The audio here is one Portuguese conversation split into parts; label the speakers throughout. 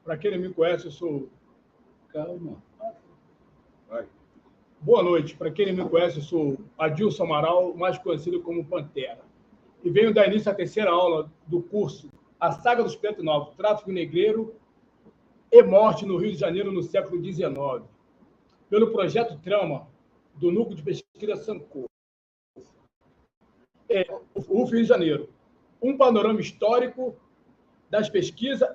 Speaker 1: Para quem não me conhece, eu sou...
Speaker 2: Calma. Vai.
Speaker 1: Boa noite. Para quem não me conhece, eu sou Adilson Amaral, mais conhecido como Pantera. E venho dar início à terceira aula do curso A Saga dos Preto Novo, Tráfico Negreiro e Morte no Rio de Janeiro no século XIX, pelo projeto Trama, do Núcleo de Pesquisa Sancor. O Rio de Janeiro. Um panorama histórico das pesquisas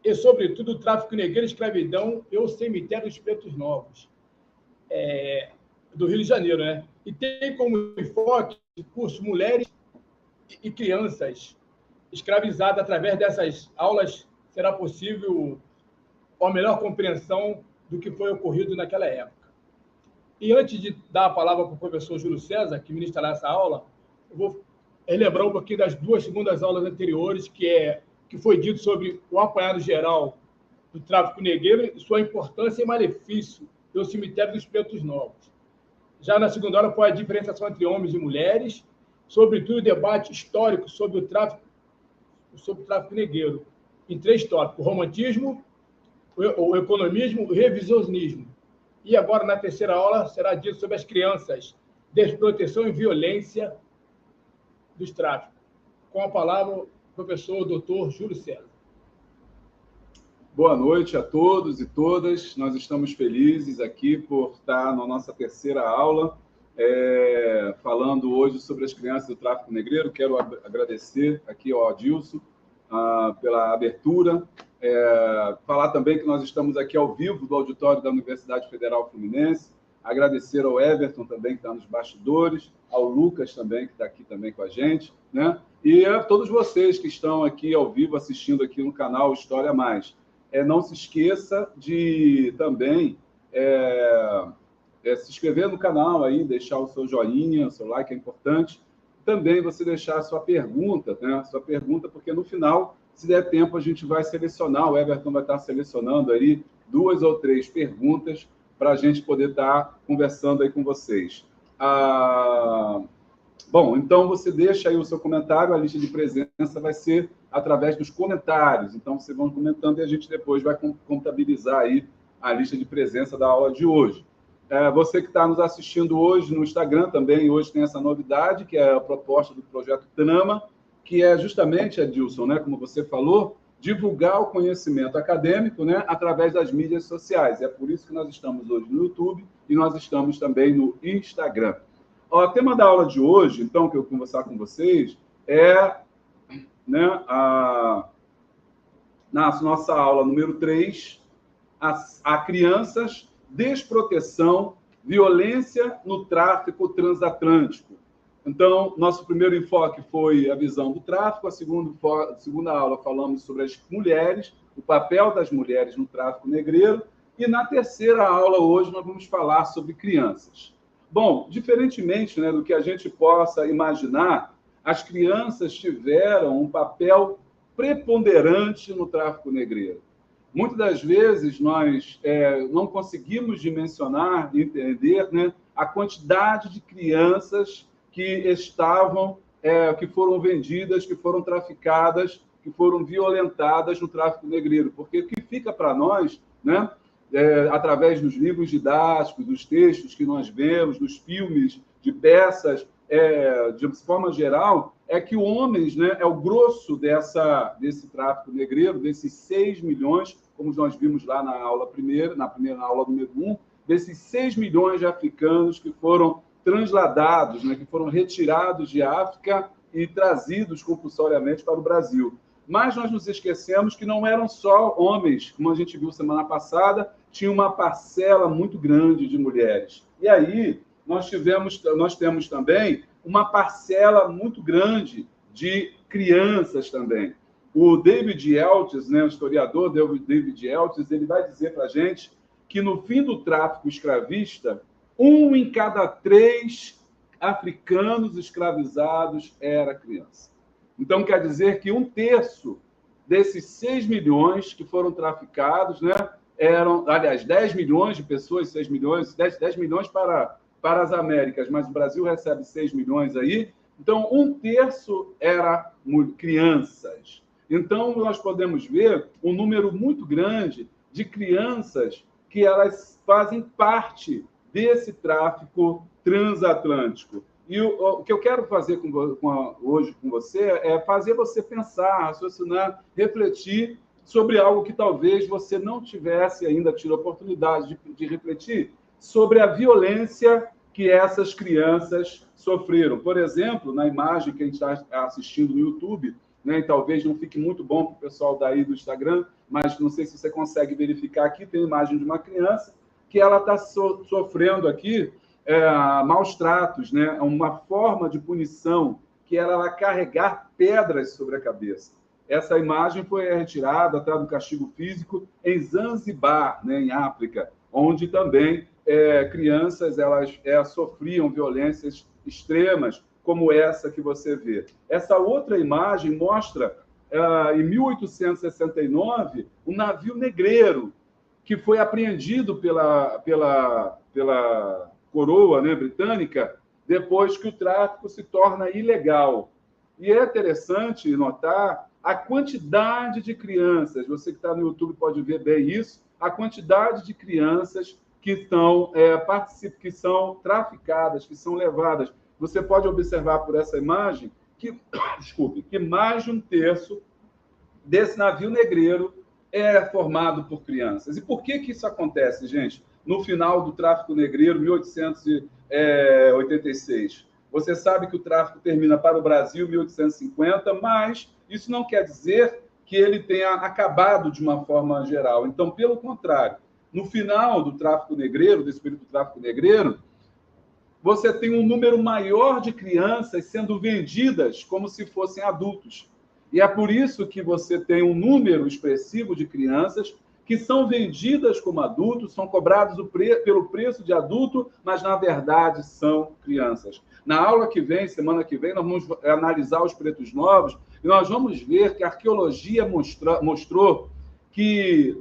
Speaker 1: e, sobretudo, o tráfico negreiro, escravidão e o cemitério dos Pretos Novos, do Rio de Janeiro, né? E tem como enfoque o curso Mulheres e Crianças escravizadas. Através dessas aulas será possível uma melhor compreensão do que foi ocorrido naquela época. E antes de dar a palavra para o professor Júlio César, que ministrará essa aula, eu vou relembrar um pouquinho das duas segundas aulas anteriores, que foi dito sobre o apanhado geral do tráfico negreiro, sua importância e malefício do cemitério dos Pretos Novos. Já na segunda aula foi a diferenciação entre homens e mulheres, sobretudo o debate histórico sobre o tráfico negreiro, em três tópicos: o romantismo, o economismo e o revisionismo. E agora, na terceira aula, será dito sobre as crianças, desproteção e violência dos tráficos. Com a palavra, o professor Dr. Júlio César.
Speaker 2: Boa noite a todos e todas. Nós estamos felizes aqui por estar na nossa terceira aula, falando hoje sobre as crianças do tráfico negreiro. Quero agradecer aqui ao Adilson pela abertura. Falar também que nós estamos aqui ao vivo do auditório da Universidade Federal Fluminense. Agradecer ao Everton também, que está nos bastidores, ao Lucas também, que está aqui também com a gente, né? E a todos vocês que estão aqui ao vivo assistindo aqui no canal História Mais. Não se esqueça de também se inscrever no canal aí, deixar o seu joinha, o seu like é importante. Também você deixar a sua pergunta, né? Sua pergunta, porque no final, se der tempo, a gente vai selecionar, o Everton vai estar selecionando aí 2 ou 3 perguntas para a gente poder estar conversando aí com vocês. Bom, então você deixa aí o seu comentário, a lista de presença vai ser através dos comentários. Então, vocês vão comentando e a gente depois vai contabilizar aí a lista de presença da aula de hoje. Você que está nos assistindo hoje no Instagram também, hoje tem essa novidade, que é a proposta do projeto Trama, que é justamente, Adilson, né, como você falou, divulgar o conhecimento acadêmico, né, através das mídias sociais. É por isso que nós estamos hoje no YouTube e nós estamos também no Instagram. O tema da aula de hoje, então, que eu vou conversar com vocês, né, na nossa aula número 3, a crianças, desproteção, violência no tráfico transatlântico. Então, nosso primeiro enfoque foi a visão do tráfico, a segunda aula falamos sobre as mulheres, o papel das mulheres no tráfico negreiro, e na terceira aula hoje nós vamos falar sobre crianças. Bom, diferentemente, né, do que a gente possa imaginar, as crianças tiveram um papel preponderante no tráfico negreiro. Muitas das vezes nós não conseguimos dimensionar e entender, né, a quantidade de crianças que estavam, que foram vendidas, que foram traficadas, que foram violentadas no tráfico negreiro. Porque o que fica para nós, né, através dos livros didáticos, dos textos que nós vemos, dos filmes, de peças, de forma geral, é que homens, né, é o grosso desse tráfico negreiro, desses 6 milhões, como nós vimos lá na primeira aula número 1, desses 6 milhões de africanos que foram transladados, né, que foram retirados de África e trazidos compulsoriamente para o Brasil. Mas nós nos esquecemos que não eram só homens, como a gente viu semana passada, tinha uma parcela muito grande de mulheres. E aí nós temos também uma parcela muito grande de crianças também. O David Eltis, né, o historiador David Eltis, ele vai dizer para a gente que no fim do tráfico escravista, 1 em cada 3 africanos escravizados era criança. Então, quer dizer que 1/3 desses 6 milhões que foram traficados, né, eram, aliás, 10 milhões de pessoas, 6 milhões, 10 milhões para as Américas, mas o Brasil recebe 6 milhões aí. Então, 1/3 era crianças. Então, nós podemos ver um número muito grande de crianças que elas fazem parte desse tráfico transatlântico. E o que eu quero fazer hoje com você é fazer você pensar, raciocinar, refletir sobre algo que talvez você não tivesse ainda tido a oportunidade de refletir, sobre a violência que essas crianças sofreram. Por exemplo, na imagem que a gente está assistindo no YouTube, né, e talvez não fique muito bom para o pessoal daí do Instagram, mas não sei se você consegue verificar aqui, tem a imagem de uma criança que ela está sofrendo aqui maus tratos, né? Uma forma de punição que era ela carregar pedras sobre a cabeça. Essa imagem foi retirada atrás do castigo físico em Zanzibar, né, em África, onde também crianças elas sofriam violências extremas, como essa que você vê. Essa outra imagem mostra, em 1869, um navio negreiro que foi apreendido pela coroa, né, britânica, depois que o tráfico se torna ilegal. E é interessante notar a quantidade de crianças, você que está no YouTube pode ver bem isso, a quantidade de crianças que são traficadas, que são levadas. Você pode observar por essa imagem que, que mais de um terço desse navio negreiro é formado por crianças. E por que isso acontece, gente? No final do tráfico negreiro, 1886. Você sabe que o tráfico termina para o Brasil em 1850, mas isso não quer dizer que ele tenha acabado de uma forma geral. Então, pelo contrário, no final do tráfico negreiro, desse período do tráfico negreiro, você tem um número maior de crianças sendo vendidas como se fossem adultos. E é por isso que você tem um número expressivo de crianças que são vendidas como adultos, são cobrados pelo preço de adulto, mas, na verdade, são crianças. Na aula que vem, semana que vem, nós vamos analisar os pretos novos e nós vamos ver que a arqueologia mostrou que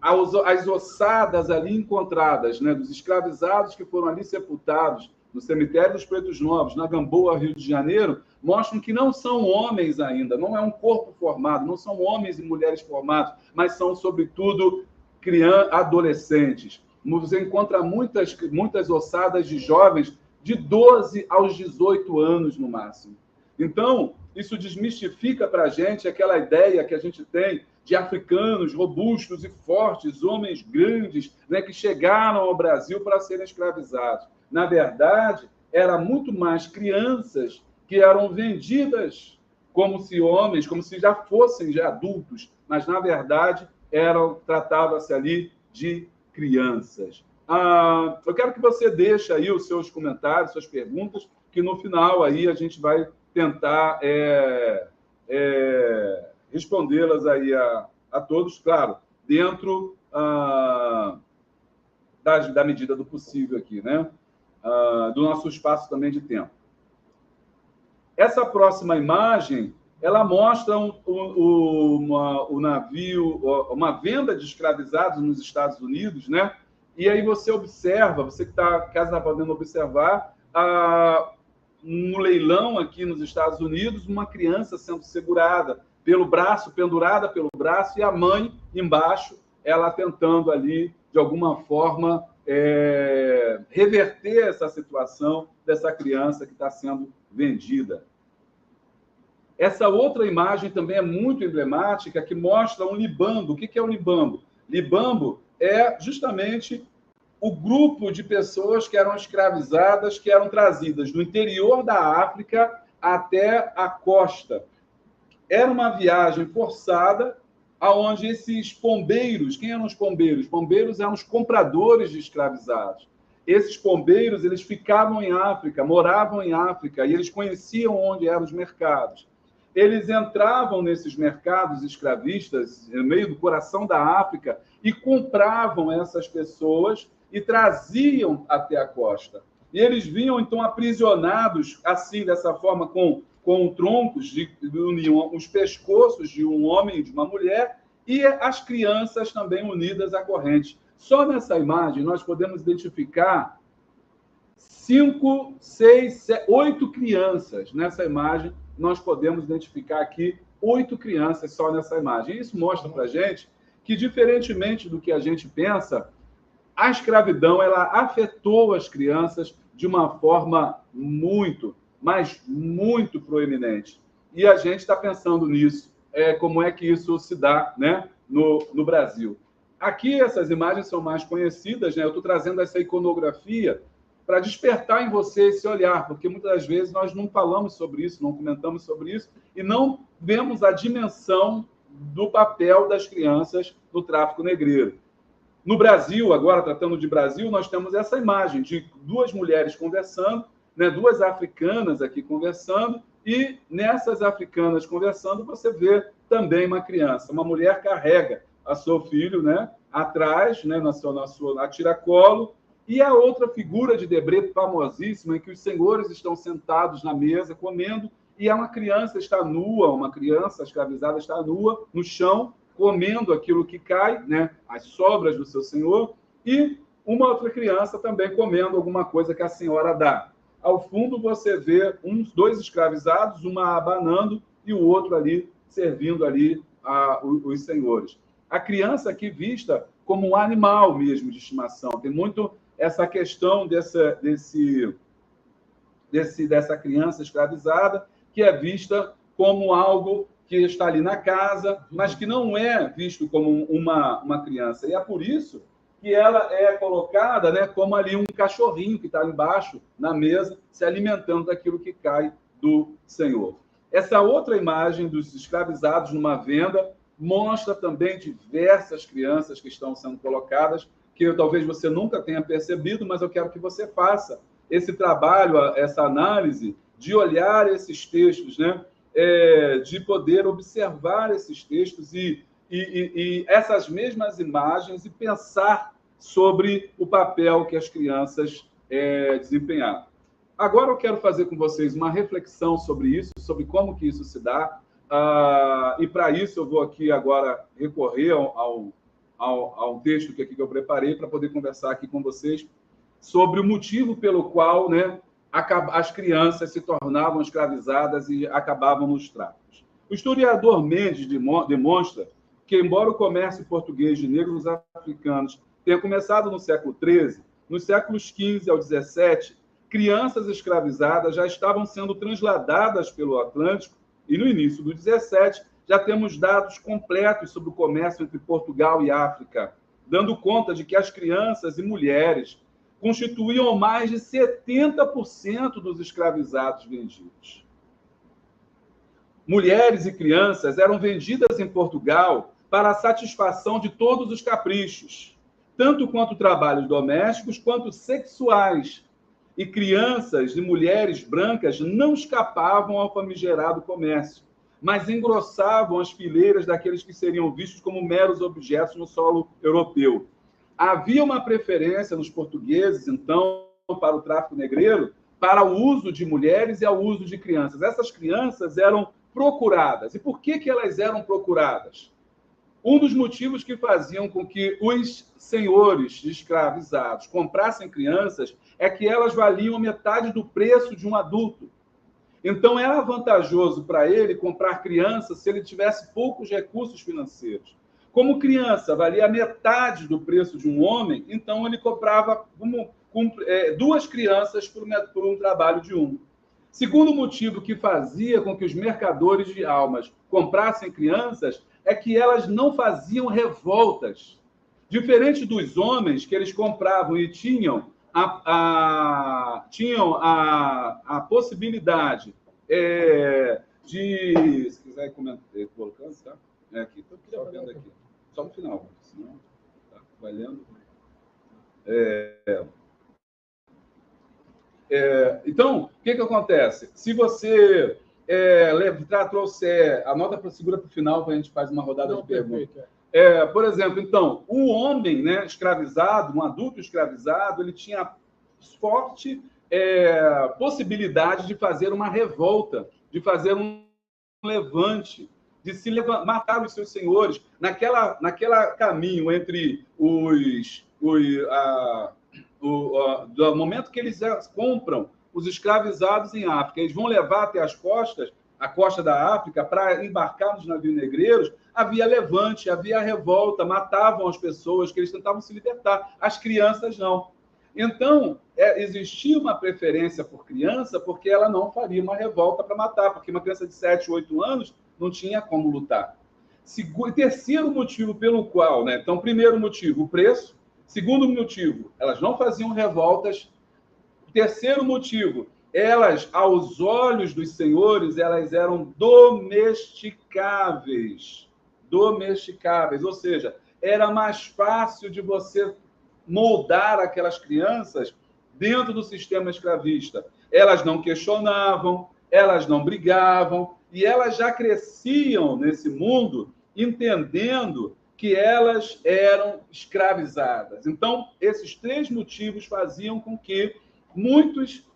Speaker 2: as ossadas ali encontradas, né, dos escravizados que foram ali sepultados no cemitério dos Pretos Novos, na Gamboa, Rio de Janeiro, mostram que não são homens ainda, não é um corpo formado, não são homens e mulheres formados, mas são, sobretudo, adolescentes. Você encontra muitas ossadas de jovens de 12 aos 18 anos, no máximo. Então, isso desmistifica para a gente aquela ideia que a gente tem de africanos robustos e fortes, homens grandes, né, que chegaram ao Brasil para serem escravizados. Na verdade, era muito mais crianças que eram vendidas como se homens, como se já fossem adultos, mas, na verdade, tratava-se ali de crianças. Eu quero que você deixe aí os seus comentários, suas perguntas, que no final aí a gente vai tentar respondê-las aí a todos, claro, dentro da medida do possível aqui, né? Do nosso espaço também de tempo. Essa próxima imagem, ela mostra o navio, uma venda de escravizados nos Estados Unidos, né? E aí você observa, você que está podendo observar, um leilão aqui nos Estados Unidos, uma criança sendo segurada pelo braço, pendurada pelo braço, e a mãe embaixo, ela tentando ali, de alguma forma, reverter essa situação dessa criança que está sendo vendida. Essa outra imagem também é muito emblemática, que mostra um libambo. O que é um libambo? Libambo é justamente o grupo de pessoas que eram escravizadas, que eram trazidas do interior da África até a costa. Era uma viagem forçada, onde esses pombeiros, quem eram os pombeiros? Pombeiros eram os compradores de escravizados. Esses pombeiros, eles ficavam em África, moravam em África, e eles conheciam onde eram os mercados. Eles entravam nesses mercados escravistas, no meio do coração da África, e compravam essas pessoas e traziam até a costa. E eles vinham, então, aprisionados, assim, dessa forma, com troncos de união, os pescoços de um homem e de uma mulher, e as crianças também unidas à corrente. Só nessa imagem nós podemos identificar 5, 6, 7, 8 crianças. Nessa imagem nós podemos identificar aqui 8 crianças só nessa imagem. Isso mostra para a gente que, diferentemente do que a gente pensa, a escravidão ela afetou as crianças de uma forma muito, mas muito proeminente. E a gente está pensando nisso, como é que isso se dá, né, no Brasil. Aqui essas imagens são mais conhecidas, né? Eu estou trazendo essa iconografia para despertar em você esse olhar, porque muitas das vezes nós não falamos sobre isso, não comentamos sobre isso, e não vemos a dimensão do papel das crianças no tráfico negreiro. No Brasil, agora tratando de Brasil, nós temos essa imagem de 2 mulheres conversando, né, 2 africanas aqui conversando, e nessas africanas conversando você vê também uma criança. Uma mulher carrega a seu filho, né, atrás, né, na sua tiracolo, e a outra figura de Debré famosíssima, em que os senhores estão sentados na mesa comendo, e uma criança está nua, uma criança escravizada está nua no chão, comendo aquilo que cai, né, as sobras do seu senhor, e uma outra criança também comendo alguma coisa que a senhora dá. Ao fundo você vê 2 escravizados, uma abanando e o outro ali servindo ali os senhores. A criança aqui vista como um animal mesmo de estimação. Tem muito essa questão dessa criança escravizada, que é vista como algo que está ali na casa, mas que não é visto como uma criança. E é por isso que ela é colocada, né, como ali um cachorrinho que está ali embaixo, na mesa, se alimentando daquilo que cai do Senhor. Essa outra imagem dos escravizados numa venda mostra também diversas crianças que estão sendo colocadas, que talvez você nunca tenha percebido, mas eu quero que você faça esse trabalho, essa análise, de olhar esses textos, né? De poder observar esses textos e essas mesmas imagens e pensar sobre o papel que as crianças desempenharam. Agora eu quero fazer com vocês uma reflexão sobre isso, sobre como que isso se dá, e para isso eu vou aqui agora recorrer ao texto que eu preparei para poder conversar aqui com vocês sobre o motivo pelo qual, né, as crianças se tornavam escravizadas e acabavam nos tráficos. O historiador Mendes demonstra que, embora o comércio português de negros africanos tenha começado no século XIII, nos séculos XV ao XVII, crianças escravizadas já estavam sendo transladadas pelo Atlântico e, no início do XVII, já temos dados completos sobre o comércio entre Portugal e África, dando conta de que as crianças e mulheres constituíam mais de 70% dos escravizados vendidos. Mulheres e crianças eram vendidas em Portugal para a satisfação de todos os caprichos, tanto quanto trabalhos domésticos quanto sexuais. E crianças e mulheres brancas não escapavam ao famigerado comércio, mas engrossavam as fileiras daqueles que seriam vistos como meros objetos no solo europeu. Havia uma preferência nos portugueses, então, para o tráfico negreiro, para o uso de mulheres e ao uso de crianças. Essas crianças eram procuradas. E por que elas eram procuradas? Um dos motivos que faziam com que os senhores de escravizados comprassem crianças é que elas valiam metade do preço de um adulto. Então, era vantajoso para ele comprar crianças se ele tivesse poucos recursos financeiros. Como criança valia metade do preço de um homem, então ele comprava 2 crianças por um trabalho de um. Segundo motivo que fazia com que os mercadores de almas comprassem crianças é que elas não faziam revoltas. Diferente dos homens, que eles compravam e tinham a possibilidade de... Se quiser comentar, colocando, tá? Aqui, estou vendo aqui. Só no final, senão tá valendo. Então, o que acontece? Se você trouxer a nota segura para o final, a gente faz uma rodada de perguntas. Por exemplo, então, o homem, né, escravizado, um adulto escravizado, ele tinha forte possibilidade de fazer uma revolta, de fazer um levante, de se matar os seus senhores naquela caminho entre do momento que eles compram os escravizados em África, eles vão levar até as costas a costa da África para embarcar nos navios negreiros, havia levante, havia revolta, matavam as pessoas que eles tentavam se libertar. As crianças não. Então, existia uma preferência por criança porque ela não faria uma revolta para matar, porque uma criança de 7, 8 anos não tinha como lutar. Terceiro motivo pelo qual, né? Então, primeiro motivo, o preço. Segundo motivo, elas não faziam revoltas. Terceiro motivo, elas, aos olhos dos senhores, elas eram domesticáveis. Domesticáveis, ou seja, era mais fácil de você moldar aquelas crianças dentro do sistema escravista. Elas não questionavam, elas não brigavam, e elas já cresciam nesse mundo entendendo que elas eram escravizadas. Então, esses 3 motivos faziam com que muitos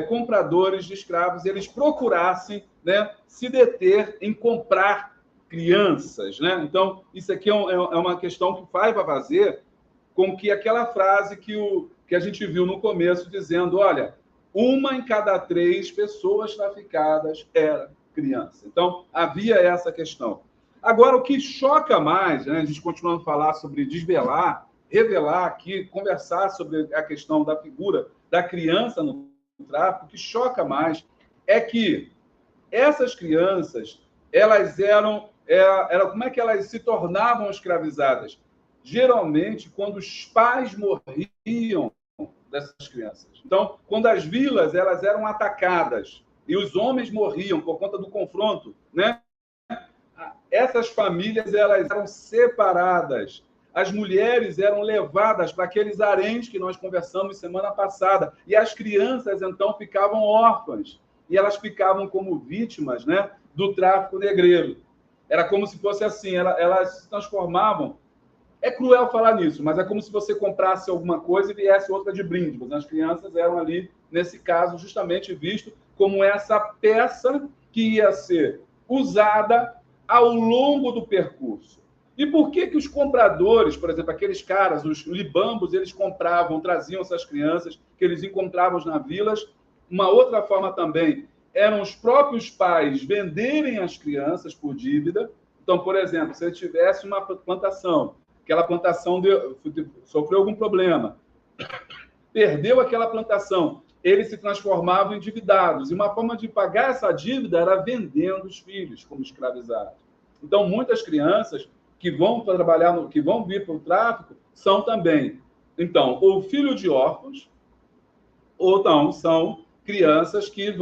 Speaker 2: compradores de escravos eles procurassem, né, se deter em comprar crianças, né? Então, isso aqui é uma questão que vai fazer com que aquela frase que a gente viu no começo, dizendo, olha, 1 em cada 3 pessoas traficadas era criança. Então, havia essa questão. Agora, o que choca mais, né, a gente continuando a falar sobre desvelar, revelar aqui, conversar sobre a questão da figura da criança no tráfico, o que choca mais é que essas crianças, elas como é que elas se tornavam escravizadas? Geralmente, quando os pais morriam dessas crianças. Então, quando as vilas elas eram atacadas e os homens morriam por conta do confronto, né? Essas famílias elas eram separadas. As mulheres eram levadas para aqueles haréns que nós conversamos semana passada. E as crianças, então, ficavam órfãs. E elas ficavam como vítimas, né, do tráfico negreiro. Era como se fosse assim, elas se transformavam. É cruel falar nisso, mas é como se você comprasse alguma coisa e viesse outra de brinde. As crianças eram ali, nesse caso, justamente visto como essa peça que ia ser usada ao longo do percurso. E por que os compradores, por exemplo, aqueles caras, os libambos, eles compravam, traziam essas crianças que eles encontravam nas vilas? Uma outra forma também eram os próprios pais venderem as crianças por dívida. Então, por exemplo, se ele tivesse uma plantação, aquela plantação sofreu algum problema, perdeu aquela plantação, eles se transformavam em endividados. E uma forma de pagar essa dívida era vendendo os filhos como escravizados. Então, muitas crianças que vão trabalhar, que vão vir para o tráfico, são também, então, ou filho de órfãos, ou não, são crianças que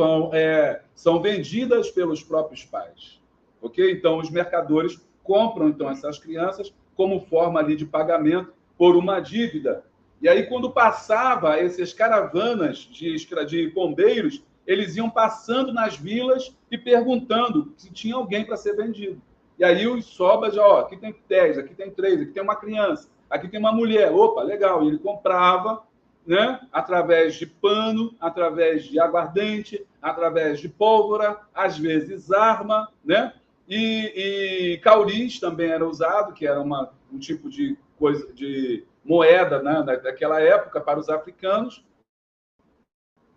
Speaker 2: são vendidas pelos próprios pais. Ok? Então, os mercadores compram, então, essas crianças como forma ali de pagamento por uma dívida. E aí, quando passava essas caravanas de pombeiros, eles iam passando nas vilas e perguntando se tinha alguém para ser vendido. E aí os sobras, aqui tem 10, aqui tem 3, aqui tem uma criança, aqui tem uma mulher. Opa, legal. E ele comprava, né, através de pano, através de aguardente, através de pólvora, às vezes arma, né? E cauris também era usado, que era um tipo de coisa de moeda, né, daquela época para os africanos.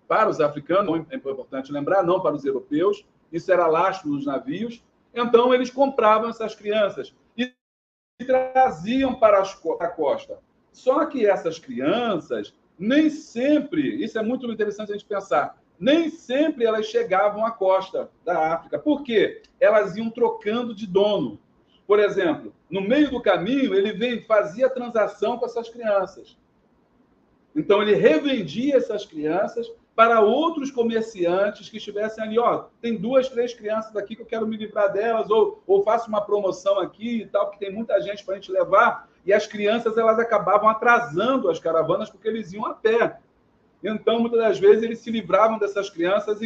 Speaker 2: Para os africanos, é importante lembrar, não para os europeus. Isso era lastro nos navios. Então, eles compravam essas crianças e traziam para a costa. Só que essas crianças, nem sempre, isso é muito interessante a gente pensar, nem sempre elas chegavam à costa da África. Por quê? Elas iam trocando de dono. Por exemplo, no meio do caminho, ele fazia transação com essas crianças. Então, ele revendia essas crianças para outros comerciantes que estivessem ali, tem 2, 3 crianças aqui que eu quero me livrar delas, ou faço uma promoção aqui e tal, que tem muita gente para a gente levar, e as crianças elas acabavam atrasando as caravanas porque eles iam a pé. Então, muitas das vezes, eles se livravam dessas crianças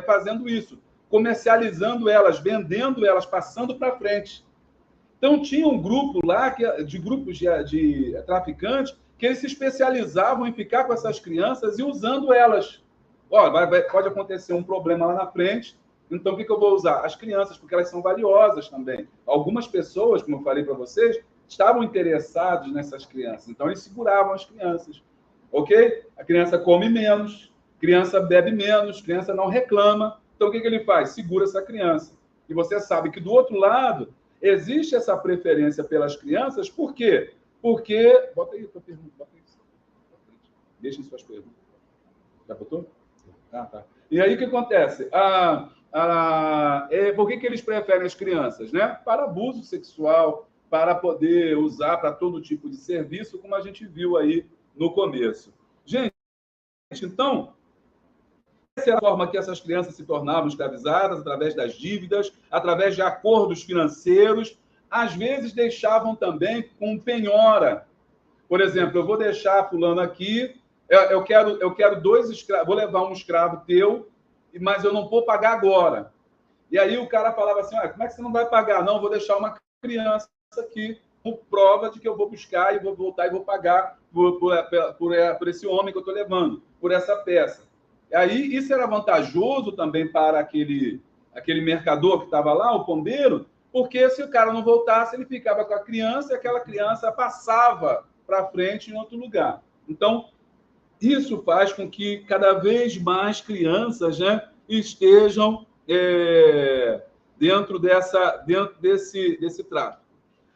Speaker 2: fazendo isso, comercializando elas, vendendo elas, passando para frente. Então, tinha um grupo lá, de grupos de traficantes, que eles se especializavam em ficar com essas crianças e usando elas. Pode acontecer um problema lá na frente, então o que eu vou usar? As crianças, porque elas são valiosas também. Algumas pessoas, como eu falei para vocês, estavam interessados nessas crianças, então eles seguravam as crianças. Ok? A criança come menos, criança bebe menos, criança não reclama, Então, o que ele faz? Segura essa criança. E você sabe que, do outro lado, existe essa preferência pelas crianças, por quê? Porque... Bota aí a tua pergunta, bota aí. Deixem suas perguntas. Já botou? Ah, tá. E aí, o que acontece? Por que eles preferem as crianças? Né? Para abuso sexual, para poder usar para todo tipo de serviço, como a gente viu aí no começo. Gente, então, essa é a forma que essas crianças se tornavam escravizadas, através das dívidas, através de acordos financeiros. Às vezes, deixavam também com penhora. Por exemplo, eu vou deixar fulano aqui, eu quero 2 escravos, vou levar um escravo teu, mas eu não vou pagar agora. E aí o cara falava assim, como é que você não vai pagar? Não, vou deixar uma criança aqui, com prova de que eu vou buscar e vou voltar e vou pagar por esse homem que eu estou levando, por essa peça. E aí isso era vantajoso também para aquele mercador que estava lá, o pombeiro, porque se o cara não voltasse, ele ficava com a criança e aquela criança passava para frente em outro lugar. Então, isso faz com que cada vez mais crianças, né, estejam dentro desse tráfico.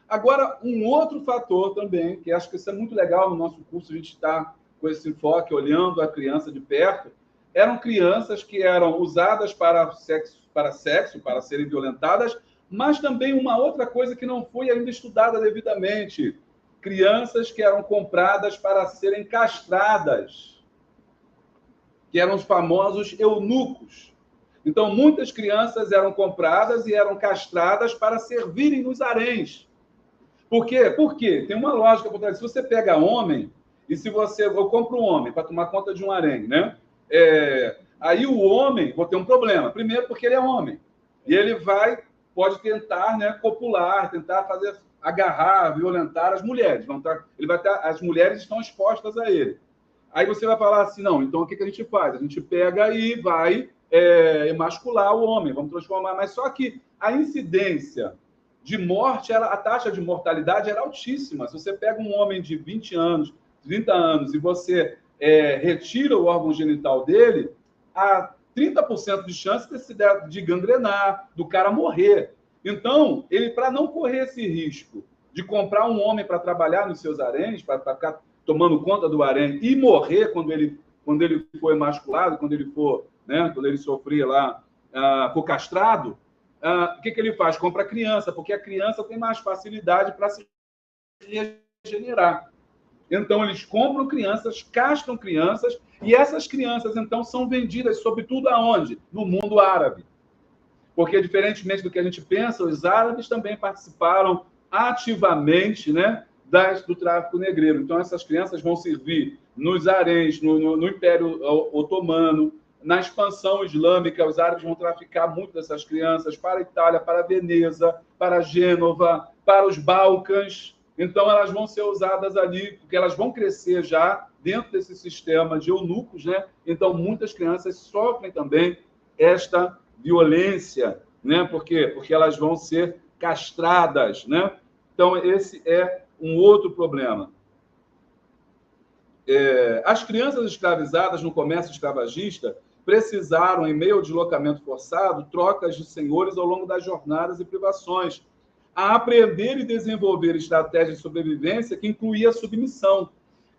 Speaker 2: Agora, um outro fator também, que acho que isso é muito legal no nosso curso, a gente está com esse enfoque, olhando a criança de perto, eram crianças que eram usadas para sexo, para serem violentadas, mas também uma outra coisa que não foi ainda estudada devidamente, crianças que eram compradas para serem castradas, que eram os famosos eunucos. Então, muitas crianças eram compradas e eram castradas para servirem nos haréns. Por quê? Porque tem uma lógica por trás. Se você pega homem, e se eu compro um homem para tomar conta de um harém, né? Aí o homem, vou ter um problema. Primeiro, porque ele é homem. E ele pode tentar, né, copular, tentar agarrar, violentar as mulheres. As mulheres estão expostas a ele. Aí você vai falar assim, não, então o que a gente faz? A gente pega e vai emascular o homem, vamos transformar. Mas só que a incidência de morte, a taxa de mortalidade era altíssima. Se você pega um homem de 20 anos, 30 anos, e você retira o órgão genital dele, há 30% de chance de gangrenar, do cara morrer. Então, ele, para não correr esse risco de comprar um homem para trabalhar nos seus haréns, para ficar tomando conta do harém e morrer quando ele for emasculado, quando ele sofrer lá, for castrado, o que ele faz? Compra a criança, porque a criança tem mais facilidade para se regenerar. Então, eles compram crianças, castram crianças, e essas crianças, então, são vendidas, sobretudo aonde? No mundo árabe. Porque, diferentemente do que a gente pensa, os árabes também participaram ativamente, né, do tráfico negreiro. Então, essas crianças vão servir nos haréns, no Império Otomano, na expansão islâmica, os árabes vão traficar muito dessas crianças para a Itália, para a Veneza, para a Gênova, para os Balcãs. Então, elas vão ser usadas ali, porque elas vão crescer já dentro desse sistema de eunucos, né? Então, muitas crianças sofrem também esta violência, né? Por quê? Porque elas vão ser castradas, né? Então, esse é um outro problema. As crianças escravizadas no comércio escravagista precisaram, em meio ao deslocamento forçado, trocas de senhores ao longo das jornadas e privações, a aprender e desenvolver estratégias de sobrevivência que incluía a submissão.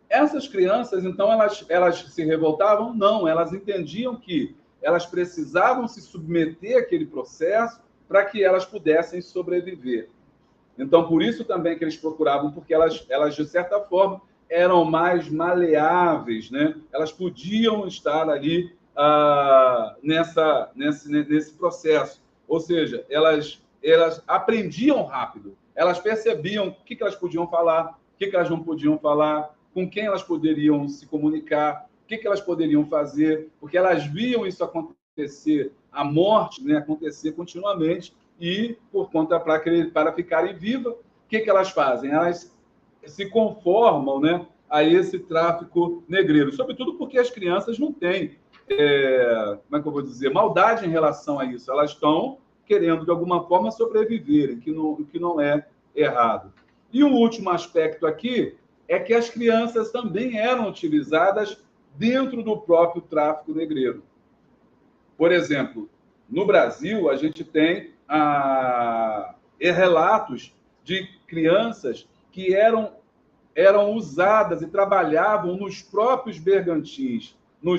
Speaker 2: Essas crianças, então, elas se revoltavam? Não, elas entendiam que elas precisavam se submeter àquele processo para que elas pudessem sobreviver. Então, por isso também que eles procuravam, porque elas de certa forma, eram mais maleáveis, né? Elas podiam estar ali nesse processo. Ou seja, elas aprendiam rápido, elas percebiam o que elas podiam falar, o que elas não podiam falar, com quem elas poderiam se comunicar, o que elas poderiam fazer, porque elas viam isso acontecer, a morte, né, acontecer continuamente, e por conta para ficarem vivas, o que elas fazem? Elas se conformam, né, a esse tráfico negreiro, sobretudo porque as crianças não têm, como é que eu vou dizer, maldade em relação a isso. Elas estão querendo, de alguma forma, sobreviverem, que não é errado. E o último aspecto aqui é que as crianças também eram utilizadas dentro do próprio tráfico negreiro. Por exemplo, no Brasil, a gente tem relatos de crianças que eram usadas e trabalhavam nos próprios bergantins, no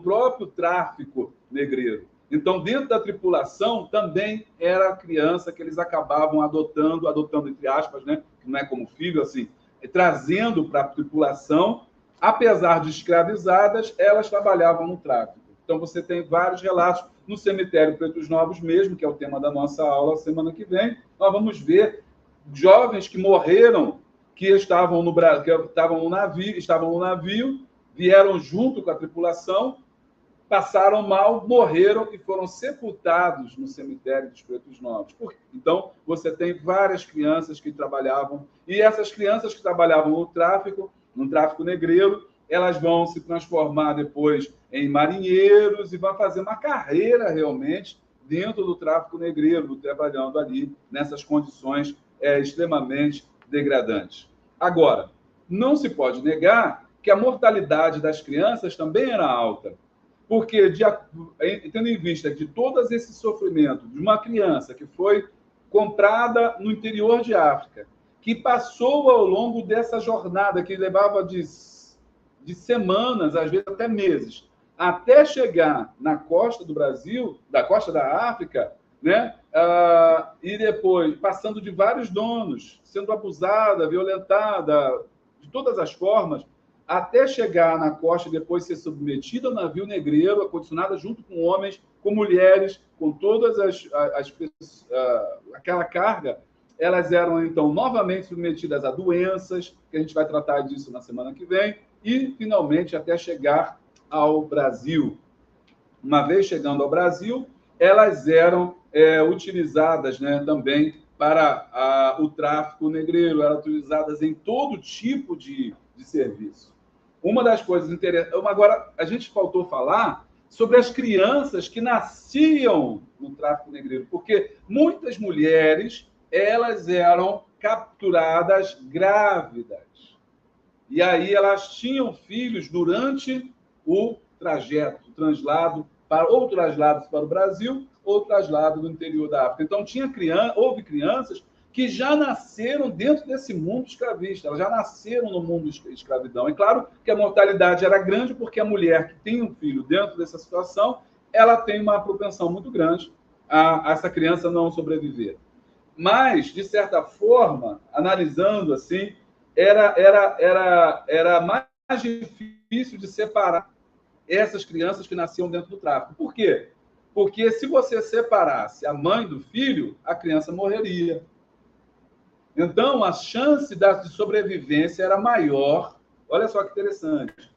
Speaker 2: próprio tráfico negreiro. Então, dentro da tripulação, também era a criança que eles acabavam adotando entre aspas, né? Que não é como filho, assim, trazendo para a tripulação. Apesar de escravizadas, elas trabalhavam no tráfico. Então, você tem vários relatos no cemitério Pretos Novos mesmo, que é o tema da nossa aula semana que vem. Nós vamos ver jovens que morreram, que estavam no navio, vieram junto com a tripulação, passaram mal, morreram e foram sepultados no cemitério dos Pretos Novos. Então, você tem várias crianças que trabalhavam, e essas crianças que trabalhavam no tráfico negreiro, elas vão se transformar depois em marinheiros e vão fazer uma carreira realmente dentro do tráfico negreiro, trabalhando ali nessas condições extremamente degradantes. Agora, não se pode negar que a mortalidade das crianças também era alta, porque, tendo em vista de todo esse sofrimento de uma criança que foi comprada no interior de África, que passou ao longo dessa jornada, que levava de semanas, às vezes até meses, até chegar na costa do Brasil, da costa da África, né? E depois, passando de vários donos, sendo abusada, violentada, de todas as formas, até chegar na costa e depois ser submetida ao navio negreiro, acondicionada junto com homens, com mulheres, com todas aquela carga, elas eram, então, novamente submetidas a doenças, que a gente vai tratar disso na semana que vem, e, finalmente, até chegar ao Brasil. Uma vez chegando ao Brasil, elas eram utilizadas, né, também para o tráfico negreiro, eram utilizadas em todo tipo de serviço. Uma das coisas interessantes... Agora, a gente faltou falar sobre as crianças que nasciam no tráfico negreiro, porque muitas mulheres, elas eram capturadas grávidas. E aí elas tinham filhos durante o trajeto, o traslado para o Brasil ou traslado do interior da África. Então, houve crianças que já nasceram dentro desse mundo escravista, elas já nasceram no mundo de escravidão. É claro que a mortalidade era grande, porque a mulher que tem um filho dentro dessa situação, ela tem uma propensão muito grande a essa criança não sobreviver. Mas, de certa forma, analisando assim, era mais difícil de separar essas crianças que nasciam dentro do tráfico. Por quê? Porque se você separasse a mãe do filho, a criança morreria. Então, a chance de sobrevivência era maior. Olha só que interessante.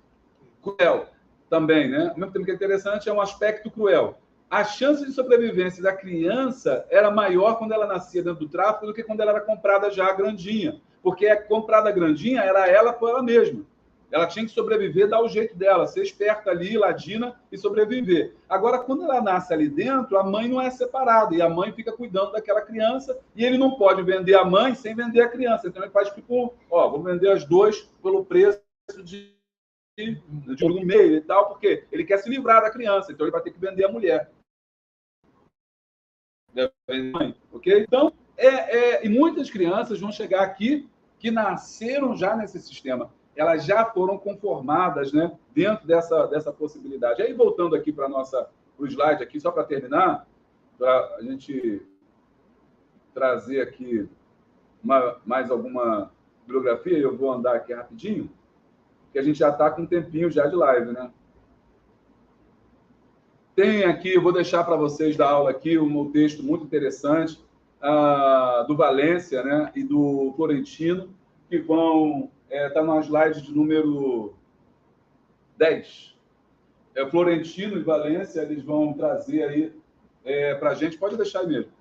Speaker 2: Cruel também, né? Ao mesmo tempo que é interessante, é um aspecto cruel. A chance de sobrevivência da criança era maior quando ela nascia dentro do tráfico do que quando ela era comprada já grandinha. Porque a comprada grandinha era ela por ela mesma. Ela tinha que sobreviver, dar o jeito dela, ser esperta ali, ladina e sobreviver. Agora, quando ela nasce ali dentro, a mãe não é separada e a mãe fica cuidando daquela criança e ele não pode vender a mãe sem vender a criança. Então, ele faz tipo, vou vender as duas pelo preço de no meio e tal, porque ele quer se livrar da criança, então ele vai ter que vender a mulher. Ok? Então, e muitas crianças vão chegar aqui que nasceram já nesse sistema. Elas já foram conformadas, né, dentro dessa possibilidade. Aí, voltando aqui para o slide, aqui, só para terminar, para a gente trazer aqui mais alguma bibliografia, eu vou andar aqui rapidinho, que a gente já está com um tempinho já de live, né? Tem aqui, eu vou deixar para vocês da aula aqui um texto muito interessante do Valência, né, e do Florentino, que vão... Está no slide de número 10. Florentino e Valência, eles vão trazer aí para a gente, pode deixar aí mesmo,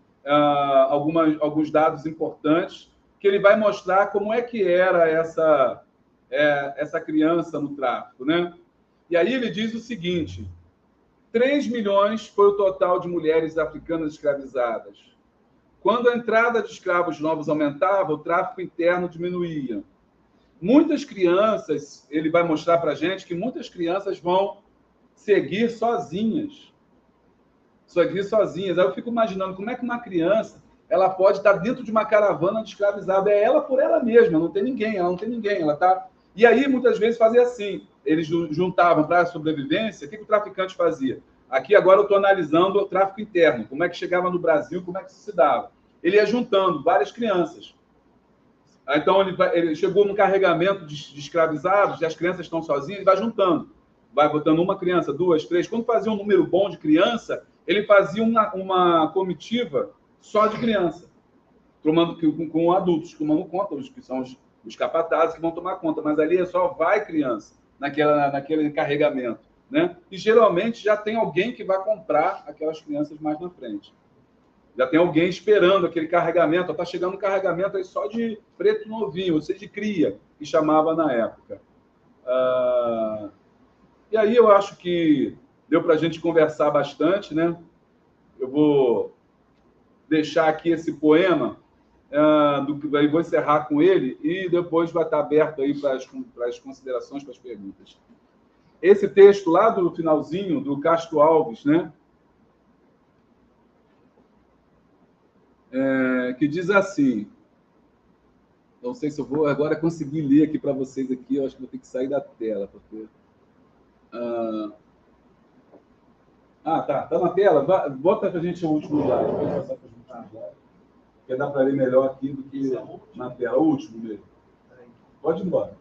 Speaker 2: alguns dados importantes, que ele vai mostrar como é que era essa criança no tráfico, né? E aí ele diz o seguinte: 3 milhões foi o total de mulheres africanas escravizadas. Quando a entrada de escravos novos aumentava, o tráfico interno diminuía. Muitas crianças, ele vai mostrar para a gente que muitas crianças vão seguir sozinhas. isso aqui sozinhas. Aí eu fico imaginando como é que uma criança ela pode estar dentro de uma caravana de escravizado. É ela por ela mesma, não tem ninguém, ela não tem ninguém. Ela tá... E aí, muitas vezes, fazia assim. Eles juntavam para a sobrevivência. O que o traficante fazia? Aqui, agora, eu estou analisando o tráfico interno. Como é que chegava no Brasil, como é que se dava. Ele ia juntando várias crianças. Então, ele chegou num carregamento de escravizados, e as crianças estão sozinhas, ele vai juntando. Vai botando uma criança, duas, três. Quando fazia um número bom de criança, ele fazia uma comitiva só de criança, com adultos, tomando conta, os que são os capatazes que vão tomar conta. Mas ali só vai criança naquele carregamento, né? E geralmente já tem alguém que vai comprar aquelas crianças mais na frente. Já tem alguém esperando aquele carregamento. Está chegando um carregamento aí só de preto novinho, ou seja, de cria, que chamava na época. E aí eu acho que deu para a gente conversar bastante, né? Eu vou deixar aqui esse poema, vou encerrar com ele, e depois vai estar aberto aí para as considerações, para as perguntas. Esse texto lá do finalzinho, do Castro Alves, né? Que diz assim, não sei se eu vou agora conseguir ler aqui para vocês aqui, eu acho que vou ter que sair da tela, porque... tá na tela, bota para a gente o último slide, pode passar para o último slide, porque dá para ler melhor aqui do que na tela, o último mesmo. Pode ir embora.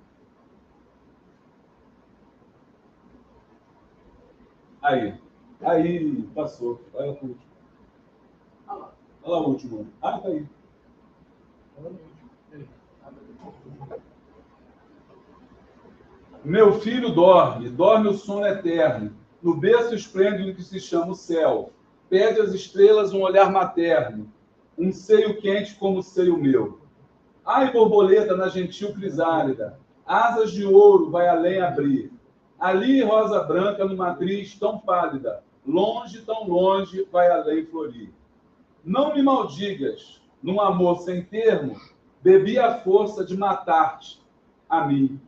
Speaker 2: Aí, passou, olha o último. Olha lá o último. Tá aí. Meu filho dorme o sono eterno. No berço esplêndido que se chama o céu. Pede às estrelas um olhar materno. Um seio quente como o seio meu. Ai, borboleta na gentil crisálida. Asas de ouro vai além abrir. Ali, rosa branca numa atriz tão pálida. Longe, tão longe, vai além florir. Não me maldigas, num amor sem termo, bebi a força de matar-te, a mim.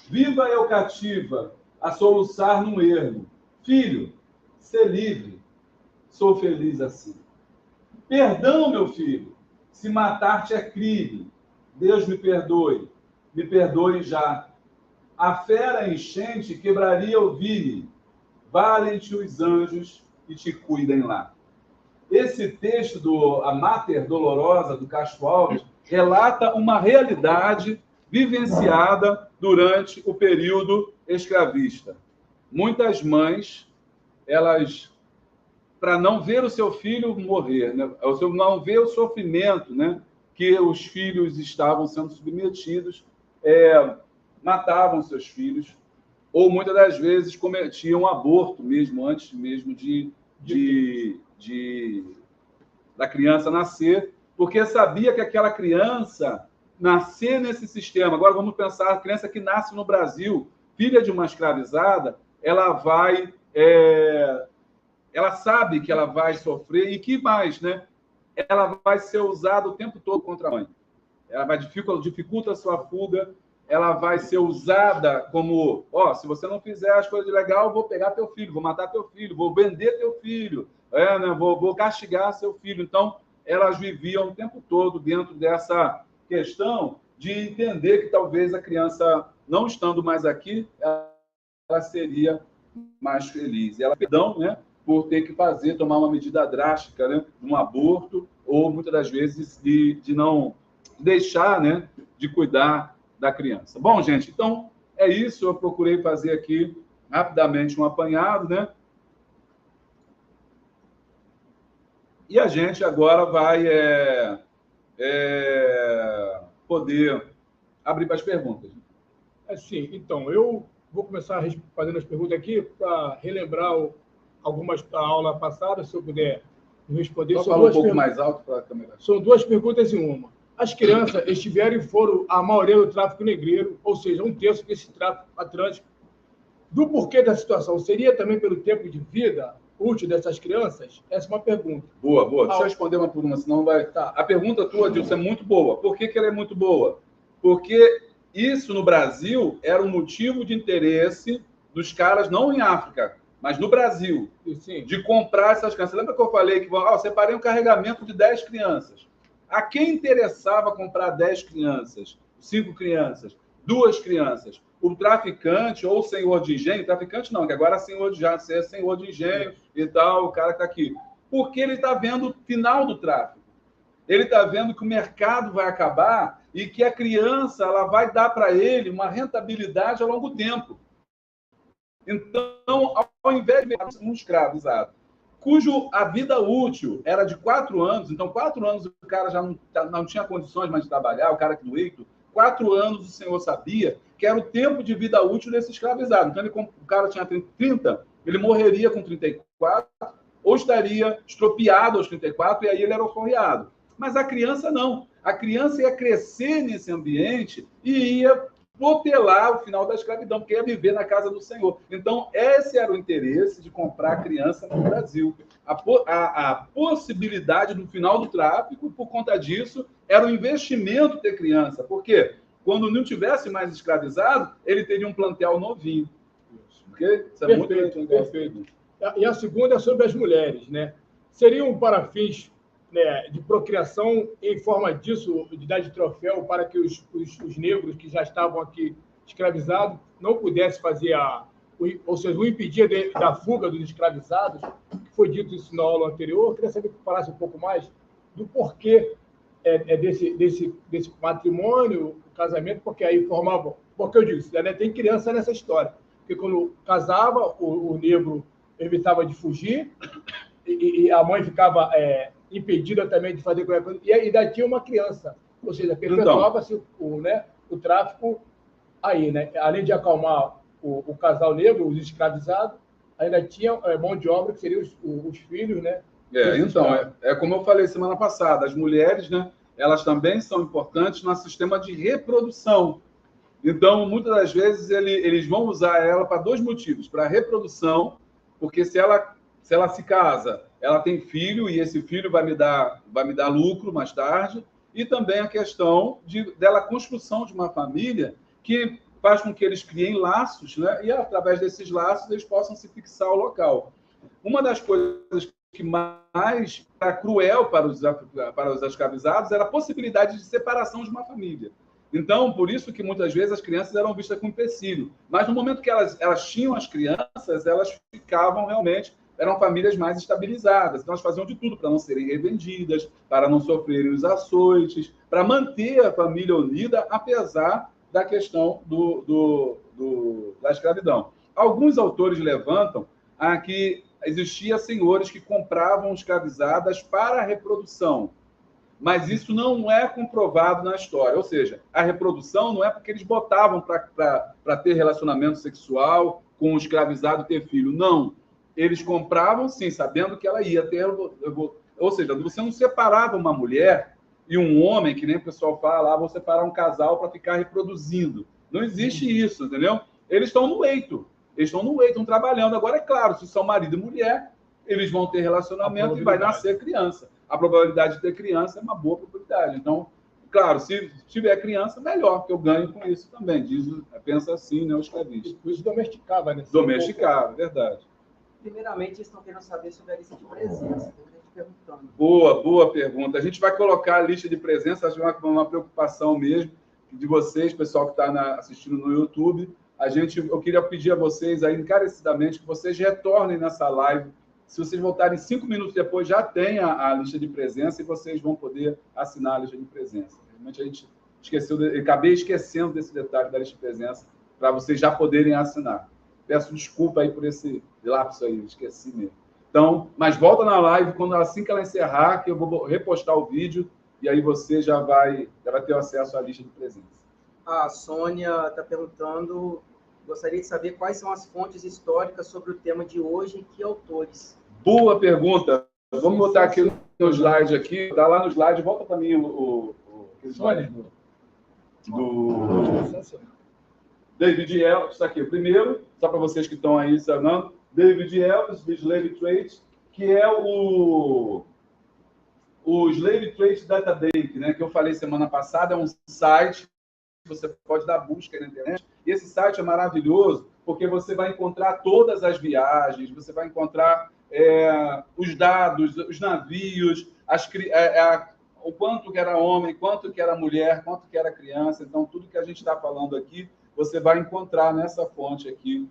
Speaker 2: Viva eu cativa, a soluçar num ermo. Filho, sê livre, sou feliz assim. Perdão, meu filho, se matar-te é crime. Deus me perdoe já. A fera enchente quebraria o vime. Valem-te os anjos e te cuidem lá. Esse texto do A Mater Dolorosa, do Castro Alves, relata uma realidade vivenciada durante o período escravista. Muitas mães, elas, para não ver o seu filho morrer, né, não ver o sofrimento, né, que os filhos estavam sendo submetidos, matavam seus filhos, ou muitas das vezes cometiam aborto mesmo, antes mesmo da criança nascer, porque sabia que aquela criança nascer nesse sistema. Agora vamos pensar, a criança que nasce no Brasil, filha de uma escravizada, ela sabe que ela vai sofrer e que mais, né? Ela vai ser usada o tempo todo contra a mãe. Ela vai dificulta a sua fuga, ela vai ser usada como, se você não fizer as coisas legais, eu vou pegar teu filho, vou matar teu filho, vou vender teu filho, né? Vou castigar seu filho. Então, elas viviam o tempo todo dentro dessa questão de entender que talvez a criança, não estando mais aqui, ela seria mais feliz. E ela perdão, né, por ter que tomar uma medida drástica, né, um aborto, ou muitas das vezes de não deixar, né, de cuidar da criança. Bom, gente, então é isso. Eu procurei fazer aqui rapidamente um apanhado, né? E a gente agora vai poder abrir para as perguntas.
Speaker 1: Sim, então, eu vou começar fazendo as perguntas aqui para relembrar algumas da aula passada, se eu puder responder.
Speaker 2: Só falar um pouco mais alto para a câmera.
Speaker 1: São duas perguntas em uma. As crianças estiveram e foram a maioria do tráfico negreiro, ou seja, um terço desse tráfico atlântico. Do porquê da situação, seria também pelo tempo de vida útil dessas crianças? Essa é uma pergunta.
Speaker 2: Boa. Deixa eu responder uma por uma, senão vai... Tá. A pergunta tua, Dilson, é muito boa. Por que ela é muito boa? Porque isso, no Brasil, era um motivo de interesse dos caras, não em África, mas no Brasil,
Speaker 1: Sim.
Speaker 2: de comprar essas crianças. Lembra que eu falei que separei um carregamento de 10 crianças? A quem interessava comprar 10 crianças, 5 crianças, 2 crianças? O traficante ou o senhor de engenho, traficante não, que agora já é senhor de engenho e tal, o cara que está aqui. Porque ele está vendo o final do tráfico. Ele está vendo que o mercado vai acabar e que a criança ela vai dar para ele uma rentabilidade ao longo do tempo. Então, ao invés de um escravizado, cujo a vida útil era de 4 anos, então 4 anos o cara já não tinha condições mais de trabalhar, o cara aqui do Eito, 4 anos o senhor sabia que era o tempo de vida útil desse escravizado. Então, o cara tinha 30, ele morreria com 34, ou estaria estropiado aos 34, e aí ele era alforriado. Mas a criança não. A criança ia crescer nesse ambiente e ia protelar o final da escravidão, porque ia viver na casa do Senhor. Então, esse era o interesse de comprar a criança no Brasil. A possibilidade do final do tráfico, por conta disso, era o investimento ter criança. Por quê? Quando não tivesse mais escravizado, ele teria um plantel novinho.
Speaker 1: Okay? Isso é perfeito, perfeito. E a segunda é sobre as mulheres, né? Seriam para fins, né, de procriação em forma disso, de dar de troféu para que os negros que já estavam aqui escravizados não pudessem fazer ou seja, o impedir da fuga dos escravizados, que foi dito isso na aula anterior. Eu queria saber que falasse um pouco mais do porquê desse matrimônio, casamento, porque aí formavam... Porque eu digo, né, tem criança nessa história. Porque quando casava, o negro evitava de fugir e a mãe ficava impedida também de fazer qualquer coisa. E ainda tinha uma criança. Ou seja, perpetuava-se o tráfico aí, né? Além de acalmar o casal negro, os escravizados, ainda tinha mão de obra, que seriam os filhos, né?
Speaker 2: Então, como eu falei semana passada, as mulheres, né, elas também são importantes no sistema de reprodução. Então, muitas das vezes, eles vão usar ela para 2 motivos. Para reprodução, porque se ela se casa, ela tem filho, e esse filho vai me dar lucro mais tarde. E também a questão dela construção de uma família que faz com que eles criem laços, né? E, através desses laços, eles possam se fixar ao local. Uma das coisas que mais era cruel para os escravizados era a possibilidade de separação de uma família. Então, por isso que muitas vezes as crianças eram vistas com empecilho. Mas no momento que elas tinham as crianças, elas ficavam realmente, eram famílias mais estabilizadas. Então, elas faziam de tudo para não serem revendidas, para não sofrerem os açoites, para manter a família unida, apesar da questão da escravidão. Alguns autores levantam que existia senhores que compravam escravizadas para a reprodução. Mas isso não é comprovado na história. Ou seja, a reprodução não é porque eles botavam para ter relacionamento sexual com o escravizado e ter filho. Não. Eles compravam, sim, sabendo que ela ia ter... Ou seja, você não separava uma mulher e um homem, que nem o pessoal fala, vou separar um casal para ficar reproduzindo. Não existe isso, entendeu? Eles estão no leito. Eles estão no leito, estão trabalhando. Agora, é claro, se são marido e mulher, eles vão ter relacionamento e vai nascer criança. A probabilidade de ter criança é uma boa probabilidade. Então, claro, se tiver criança, melhor, porque eu ganho com isso também. Pensa assim, né, o escravista.
Speaker 1: Isso domesticava, né?
Speaker 2: Domesticava, verdade.
Speaker 3: Primeiramente, eles estão querendo saber sobre a lista de presença. Perguntando.
Speaker 2: Boa pergunta. A gente vai colocar a lista de presença, acho que é uma preocupação mesmo de vocês, pessoal que está assistindo no YouTube. Eu queria pedir a vocês aí, encarecidamente, que vocês retornem nessa live. Se vocês voltarem 5 minutos depois, já tem a lista de presença e vocês vão poder assinar a lista de presença. Realmente a gente acabei esquecendo desse detalhe da lista de presença para vocês já poderem assinar. Peço desculpa aí por esse lapso aí, esqueci mesmo. Então, mas volta na live assim que ela encerrar, que eu vou repostar o vídeo e aí você já vai ter acesso à lista de presença.
Speaker 3: A Sônia está perguntando, gostaria de saber quais são as fontes históricas sobre o tema de hoje e que autores.
Speaker 2: Boa pergunta. Vamos botar aqui no slide aqui. Está lá no slide. Volta para mim o slide do David Elvis. Está aqui. O primeiro, só para vocês que estão aí sabendo, David Elvis, de Slave Trade, que é o Slave Trade Data Bank, né, que eu falei semana passada. É um site você pode dar busca na internet. E esse site é maravilhoso, porque você vai encontrar todas as viagens, você vai encontrar os dados, os navios, o quanto que era homem, quanto que era mulher, quanto que era criança. Então, tudo que a gente está falando aqui, você vai encontrar nessa fonte aqui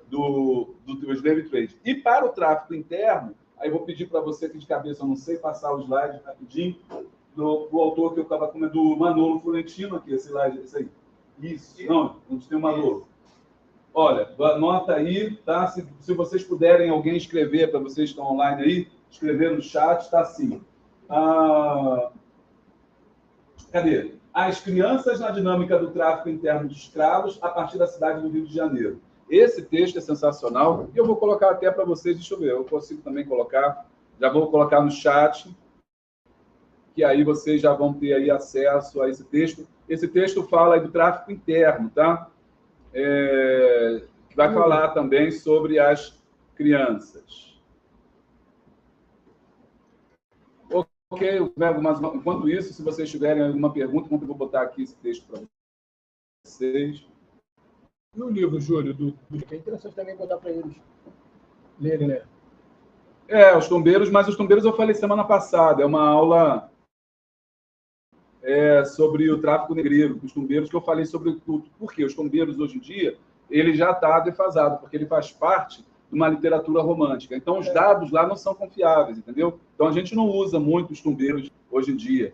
Speaker 2: do Slave Trade. E para o tráfico interno, aí vou pedir para você que de cabeça, eu não sei passar o slide rapidinho, do autor que eu estava comendo, do Manolo Florentino aqui, esse slide, esse aí. Isso, não, a gente tem o Manolo. Olha, anota aí, tá? Se vocês puderem, alguém escrever, para vocês que estão online aí, escrever no chat, está assim. Cadê? As crianças na dinâmica do tráfico interno de escravos a partir da cidade do Rio de Janeiro. Esse texto é sensacional e eu vou colocar até para vocês, deixa eu ver, eu consigo também colocar, já vou colocar no chat, que aí vocês já vão ter aí acesso a esse texto. Esse texto fala aí do tráfico interno, tá? Vai falar também sobre as crianças. Ok, mas enquanto isso, se vocês tiverem alguma pergunta, eu vou botar aqui esse texto para vocês.
Speaker 1: E o livro, Júlio, que é interessante também botar para eles lerem, né?
Speaker 2: Os tombeiros, mas os tombeiros eu falei semana passada, é uma aula sobre o tráfico negreiro, os tombeiros, que eu falei sobre tudo. Por quê? Os tombeiros, hoje em dia, ele já está defasado, porque ele faz parte de uma literatura romântica. Então, os dados lá não são confiáveis, entendeu? Então, a gente não usa muito os tombeiros hoje em dia,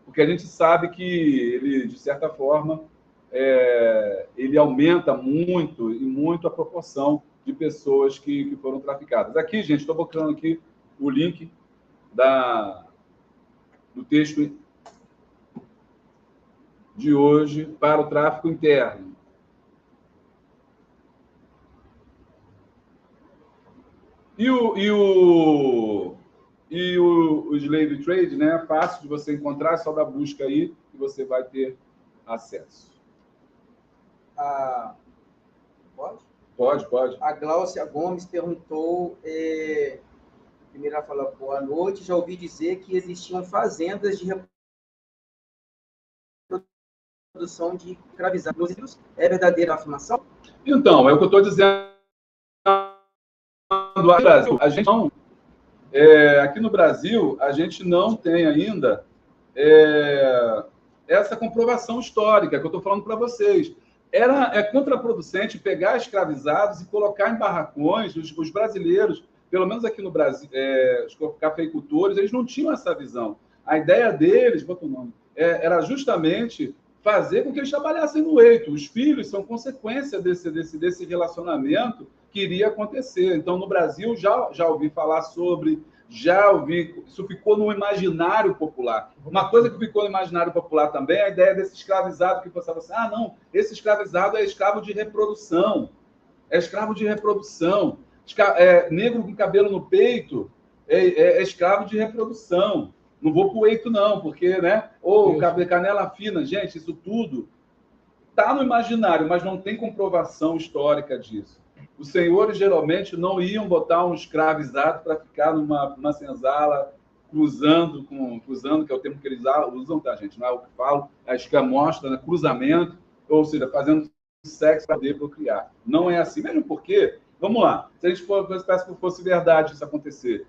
Speaker 2: porque a gente sabe que ele, de certa forma, ele aumenta muito e muito a proporção de pessoas que foram traficadas. Aqui, gente, estou botando aqui o link do texto de hoje para o tráfico interno. E o Slave Trade, né? É fácil de você encontrar, é só dar busca aí e você vai ter acesso.
Speaker 3: Pode?
Speaker 2: Pode.
Speaker 3: A Gláucia Gomes perguntou, primeiro ela falou, boa noite, já ouvi dizer que existiam fazendas de reprodução de escravizados. É verdadeira a afirmação?
Speaker 2: Então, é o que eu estou dizendo. A gente não, aqui no Brasil, a gente não tem ainda essa comprovação histórica que eu estou falando para vocês. É contraproducente pegar escravizados e colocar em barracões. Os brasileiros, pelo menos aqui no Brasil, os cafeicultores, eles não tinham essa visão. A ideia deles, bota o nome, era justamente fazer com que eles trabalhassem no eito. Os filhos são consequência desse relacionamento que iria acontecer. Então, no Brasil, já ouvi falar sobre, isso ficou no imaginário popular. Uma coisa que ficou no imaginário popular também é a ideia desse escravizado, que pensava assim, não, esse escravizado é escravo de reprodução. É escravo de reprodução. Negro com cabelo no peito é escravo de reprodução. Não vou para o eito, não, porque, né? Ou canela fina, gente, isso tudo está no imaginário, mas não tem comprovação histórica disso. Os senhores geralmente não iam botar um escravizado para ficar numa senzala cruzando, que é o termo que eles usam, tá, gente? Não é o que falo, a escamostra, né? Cruzamento, ou seja, fazendo sexo para poder procriar. Não é assim, mesmo porque, vamos lá, se a gente pensasse que fosse verdade isso acontecer,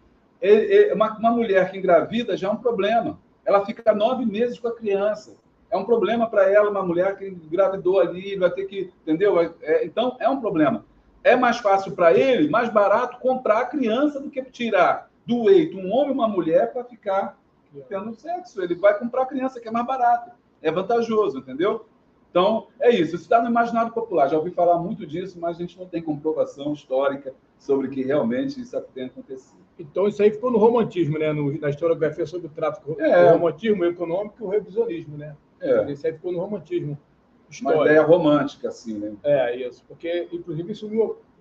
Speaker 2: uma mulher que engravida já é um problema. Ela fica 9 meses com a criança. É um problema para ela, uma mulher que engravidou ali, vai ter que, entendeu? Então, é um problema. É mais fácil para ele, mais barato, comprar a criança do que tirar do eito um homem e uma mulher para ficar tendo sexo. Ele vai comprar a criança, que é mais barato. É vantajoso, entendeu? Então, é isso. Isso está no imaginário popular. Já ouvi falar muito disso, mas a gente não tem comprovação histórica sobre que realmente isso tem acontecido.
Speaker 1: Então, isso aí ficou no romantismo, né? Na historiografia sobre o tráfico. O romantismo econômico e o revisionismo, né? Isso aí ficou no romantismo histórico.
Speaker 2: Uma ideia romântica, assim, né?
Speaker 1: Isso. Porque, inclusive, isso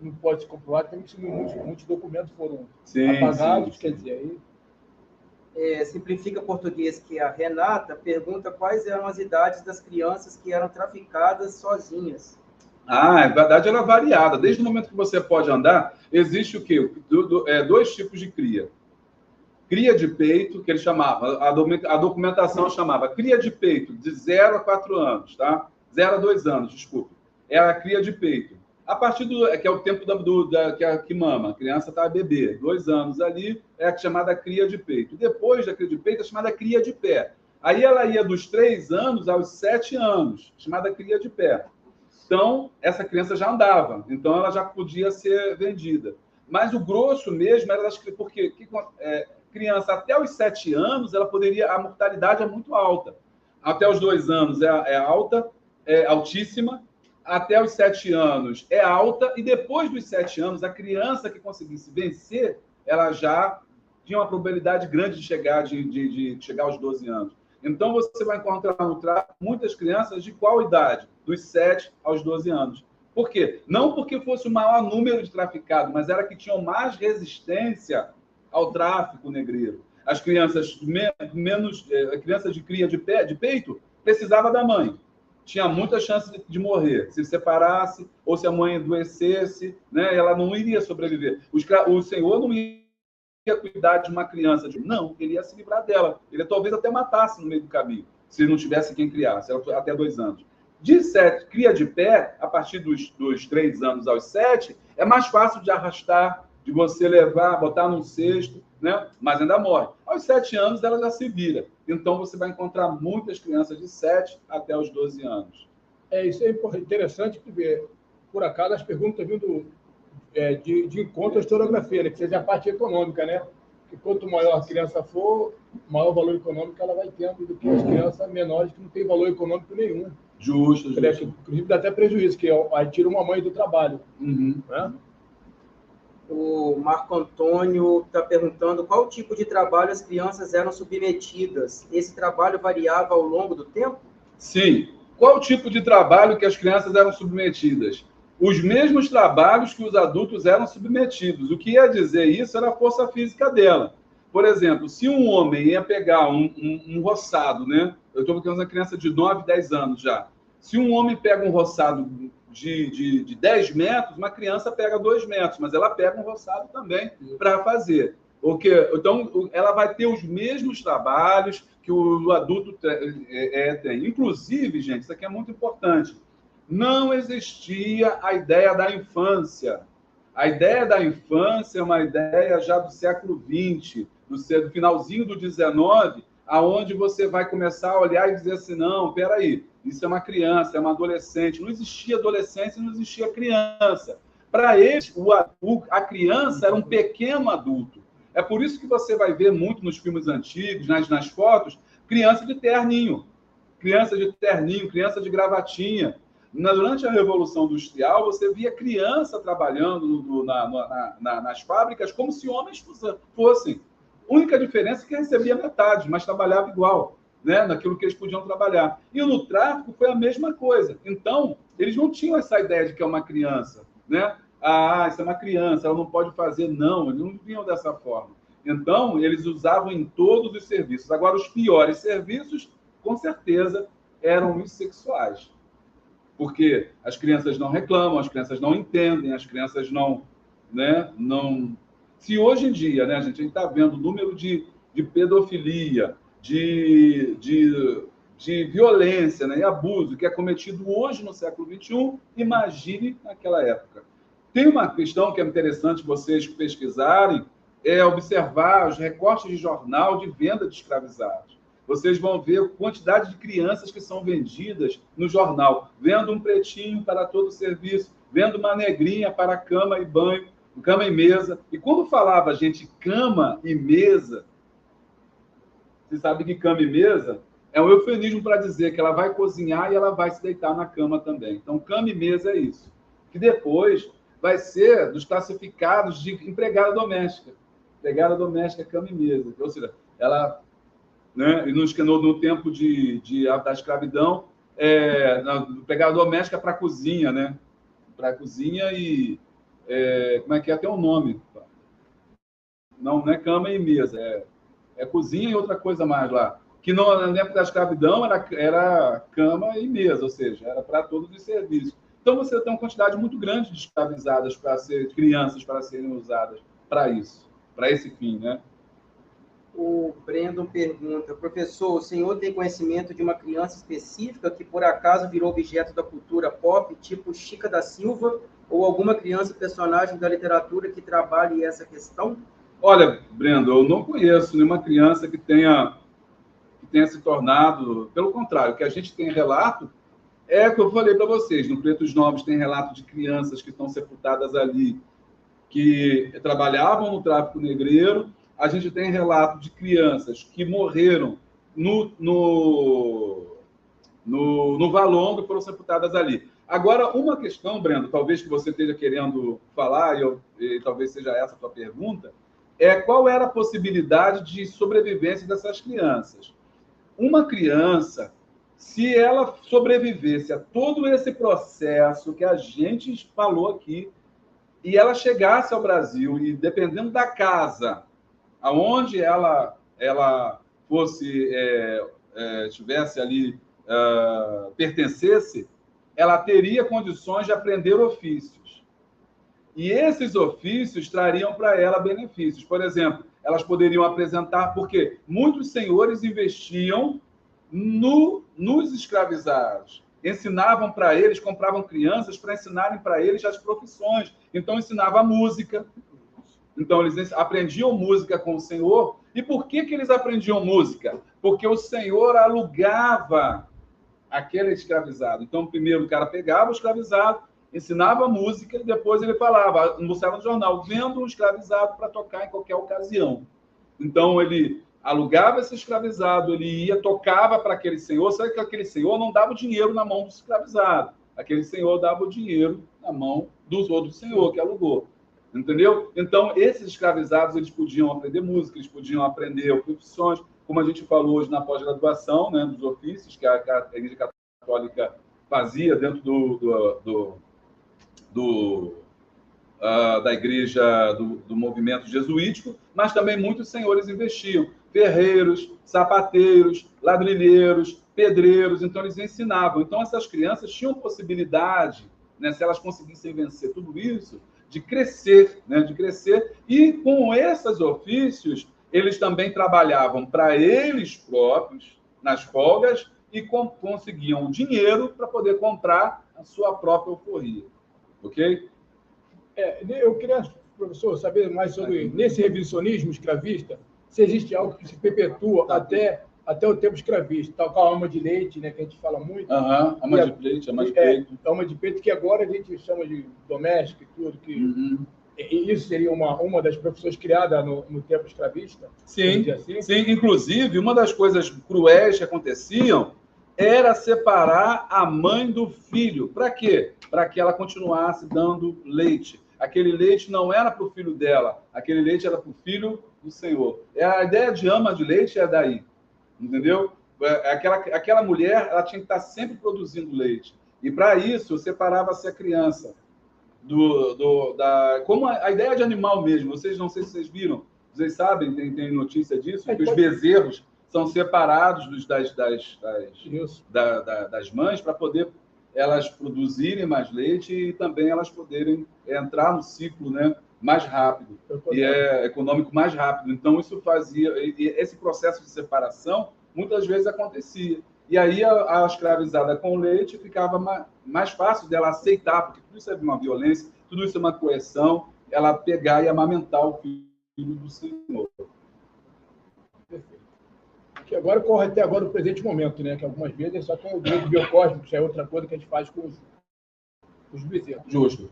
Speaker 1: não pode se comprovar, tem que muitos documentos foram apagados, quer dizer, aí...
Speaker 3: Simplifica português, que a Renata pergunta quais eram as idades das crianças que eram traficadas sozinhas.
Speaker 2: Na verdade, ela é variada. Desde o momento que você pode andar, existe o quê? 2 tipos de cria. cria de peito, que ele chamava, a documentação chamava cria de peito de 0 a 4 anos, tá? 0 a 2 anos, desculpe. É a cria de peito. A partir do... que é o tempo que mama. A criança está bebê. 2 anos ali é a chamada cria de peito. Depois da cria de peito é a chamada cria de pé. Aí ela ia dos 3 anos aos 7 anos, chamada cria de pé. Então, essa criança já andava. Então, ela já podia ser vendida. Mas o grosso mesmo era das... Porque criança até os 7 anos, ela poderia... A mortalidade é muito alta. Até os 2 anos é alta, é altíssima. Até os 7 anos é alta, e depois dos 7 anos, a criança que conseguisse vencer, ela já tinha uma probabilidade grande de chegar, de chegar aos 12 anos. Então, você vai encontrar no tráfico muitas crianças de qual idade? Dos 7 aos 12 anos. Por quê? Não porque fosse o maior número de traficados, mas era que tinham mais resistência ao tráfico negreiro. As crianças crianças de cria de peito precisava da mãe. Tinha muita chance de morrer. Se separasse, ou se a mãe adoecesse, né, ela não iria sobreviver. O Senhor não ia cuidar de uma criança. Não, ele ia se livrar dela. Ele talvez até matasse no meio do caminho, se não tivesse quem criasse, até 2 anos. De 7, cria de pé, a partir dos 3 anos aos 7, é mais fácil de arrastar, de você levar, botar num cesto, né? Mas ainda morre. Aos 7 anos, ela já se vira. Então, você vai encontrar muitas crianças de 7 até os 12 anos.
Speaker 1: Isso é interessante, porque, por acaso, as perguntas vindo de encontro à historiografia, né? Que seja a parte econômica, né? Que quanto maior a criança for, maior valor econômico ela vai tendo do que as crianças menores que não têm valor econômico nenhum.
Speaker 2: Justo.
Speaker 1: Inclusive, dá até prejuízo, que aí tira uma mãe do trabalho. Né?
Speaker 3: O Marco Antônio está perguntando qual tipo de trabalho as crianças eram submetidas. Esse trabalho variava ao longo do tempo?
Speaker 2: Sim. Qual tipo de trabalho que as crianças eram submetidas? Os mesmos trabalhos que os adultos eram submetidos. O que ia dizer isso era a força física dela. Por exemplo, se um homem ia pegar um roçado, né? Eu estou falando uma criança de 9, 10 anos já. Se um homem pega um roçado de 10 metros, uma criança pega 2 metros, mas ela pega um roçado também para fazer. Então, ela vai ter os mesmos trabalhos que o adulto tem. Inclusive, gente, isso aqui é muito importante, não existia a ideia da infância. A ideia da infância é uma ideia já do século XX, do finalzinho do XIX, aonde você vai começar a olhar e dizer assim, não, peraí, isso é uma criança, é uma adolescente. Não existia adolescência, não existia criança. Para eles, a criança era um pequeno adulto. É por isso que você vai ver muito nos filmes antigos, nas fotos, criança de terninho, criança de gravatinha. Durante a Revolução Industrial, você via criança trabalhando nas fábricas como se homens fossem. A única diferença é que recebia metade, mas trabalhava igual, né, naquilo que eles podiam trabalhar. E no tráfico foi a mesma coisa. Então, eles não tinham essa ideia de que é uma criança, né? Isso é uma criança, ela não pode fazer, não. Eles não vinham dessa forma. Então, eles usavam em todos os serviços. Agora, os piores serviços, com certeza, eram os sexuais. Porque as crianças não reclamam, as crianças não entendem, as crianças não... Se hoje em dia, né, a gente está vendo o número de pedofilia, de violência, né, e abuso que é cometido hoje no século XXI, imagine naquela época. Tem uma questão que é interessante vocês pesquisarem, é observar os recortes de jornal de venda de escravizados. Vocês vão ver a quantidade de crianças que são vendidas no jornal, vendo um pretinho para todo o serviço, vendo uma negrinha para cama e banho, cama e mesa. E quando falava, gente, cama e mesa, você sabe que cama e mesa é um eufemismo para dizer que ela vai cozinhar e ela vai se deitar na cama também. Então, cama e mesa é isso. Que depois vai ser dos classificados de empregada doméstica. Empregada doméstica, cama e mesa. Ou seja, ela... Né? E no tempo da escravidão, empregada doméstica para a cozinha, né? Para a cozinha e... como é que é? Tem um nome. Não é cama e mesa, é cozinha e outra coisa mais lá. Que no tempo da escravidão era cama e mesa, ou seja, era para todos os serviços. Então você tem uma quantidade muito grande de escravizadas crianças para serem usadas para isso, para esse fim, né?
Speaker 3: O Brandon pergunta, professor, o senhor tem conhecimento de uma criança específica que por acaso virou objeto da cultura pop, tipo Chica da Silva, ou alguma criança personagem da literatura que trabalhe essa questão?
Speaker 2: Olha, Brandon, eu não conheço nenhuma criança que tenha se tornado, pelo contrário, o que a gente tem relato é o que eu falei para vocês, no Pretos Novos tem relato de crianças que estão sepultadas ali, que trabalhavam no tráfico negreiro, a gente tem relato de crianças que morreram no Valongo e foram sepultadas ali. Agora, uma questão, Brendo, talvez que você esteja querendo falar, e talvez seja essa a sua pergunta, é qual era a possibilidade de sobrevivência dessas crianças. Uma criança, se ela sobrevivesse a todo esse processo que a gente falou aqui, e ela chegasse ao Brasil, e dependendo da casa aonde ela fosse, estivesse ali, pertencesse, ela teria condições de aprender ofícios. E esses ofícios trariam para ela benefícios. Por exemplo, elas poderiam apresentar, porque muitos senhores investiam nos escravizados. Ensinavam para eles, compravam crianças para ensinarem para eles as profissões. Então, ensinava a música. Então, eles aprendiam música com o senhor. E por que eles aprendiam música? Porque o senhor alugava aquele escravizado. Então, primeiro o cara pegava o escravizado, ensinava música, e depois ele falava, mostrava no jornal, vendo um escravizado para tocar em qualquer ocasião. Então, ele alugava esse escravizado, ele ia, tocava para aquele senhor, só que aquele senhor não dava o dinheiro na mão do escravizado. Aquele senhor dava o dinheiro na mão do outro senhor que alugou. Entendeu? Então, esses escravizados, eles podiam aprender música, eles podiam aprender profissões, como a gente falou hoje na pós-graduação, né, dos ofícios que a Igreja Católica fazia dentro da igreja do movimento jesuítico, mas também muitos senhores investiam. Ferreiros, sapateiros, ladrilheiros, pedreiros, então eles ensinavam. Então, essas crianças tinham possibilidade, né, se elas conseguissem vencer tudo isso, de crescer, né? De crescer. E com esses ofícios, eles também trabalhavam para eles próprios, nas folgas, e conseguiam dinheiro para poder comprar a sua própria alforria. Ok?
Speaker 1: Eu queria, professor, saber mais sobre, nesse revisionismo escravista, se existe algo que se perpetua até o tempo escravista, tal qual a alma de leite, né, que a gente fala muito.
Speaker 2: Alma de leite, alma de peito.
Speaker 1: Alma de peito, que agora a gente chama de doméstico e tudo. E isso seria uma das profissões criadas no tempo escravista?
Speaker 2: Sim, assim? Sim. Inclusive, uma das coisas cruéis que aconteciam era separar a mãe do filho. Para quê? Para que ela continuasse dando leite. Aquele leite não era para o filho dela, aquele leite era para o filho do Senhor. A ideia de ama de leite é daí. Entendeu? Aquela mulher, ela tinha que estar sempre produzindo leite. E para isso, separava-se a criança como a ideia de animal mesmo. Vocês, não sei se vocês viram, vocês sabem, tem notícia disso, que os bezerros são separados das mães para poder elas produzirem mais leite e também elas poderem entrar no ciclo, né, mais rápido. E é econômico mais rápido. Então, isso fazia... Esse processo de separação, muitas vezes acontecia. E aí, a escravizada com leite ficava mais fácil dela aceitar, porque tudo isso é uma violência, tudo isso é uma coerção, ela pegar e amamentar o filho do Senhor.
Speaker 1: Perfeito. Que agora corre até agora o presente momento, né? Que algumas vezes só tem o direito biocósmico, que é outra coisa que a gente faz com os bezerros.
Speaker 2: Justo.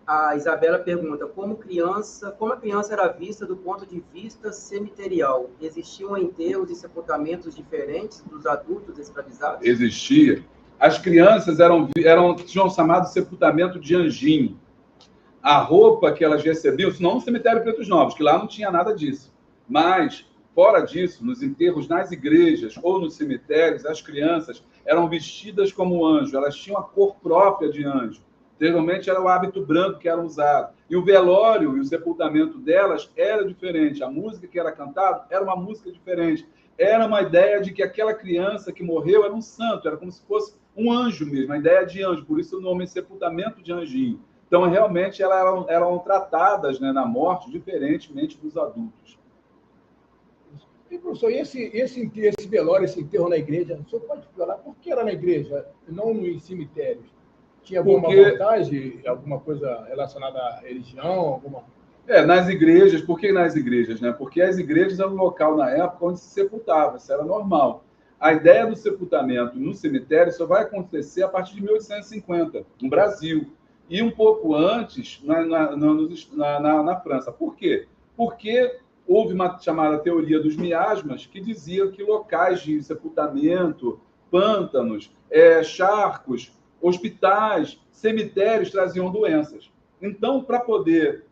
Speaker 3: A Isabela pergunta, como a criança era vista do ponto de vista cemiterial? Existiam enterros e sepultamentos diferentes dos adultos escravizados?
Speaker 2: Existia. As crianças tinham chamado sepultamento de anjinho. A roupa que elas recebiam, não no cemitério Pretos Novos, que lá não tinha nada disso. Mas, fora disso, nos enterros nas igrejas ou nos cemitérios, as crianças eram vestidas como anjo, elas tinham a cor própria de anjo. Geralmente era o hábito branco que era usado. E o velório e o sepultamento delas era diferente. A música que era cantada era uma música diferente. Era uma ideia de que aquela criança que morreu era um santo, era como se fosse um anjo mesmo, a ideia de anjo. Por isso o nome sepultamento de anjinho. Então, realmente, elas eram tratadas, né, na morte diferentemente dos adultos.
Speaker 1: E, professor, esse velório, esse enterro na igreja, o senhor pode falar por que era na igreja, não nos cemitérios? Tinha alguma vantagem, alguma coisa relacionada à religião, alguma...
Speaker 2: Nas igrejas. Por que nas igrejas, né? Porque as igrejas eram um local, na época, onde se sepultava, isso era normal. A ideia do sepultamento no cemitério só vai acontecer a partir de 1850, no Brasil. E um pouco antes, na França. Por quê? Porque houve uma chamada teoria dos miasmas, que dizia que locais de sepultamento, pântanos, charcos, hospitais, cemitérios traziam doenças. Então, para poder,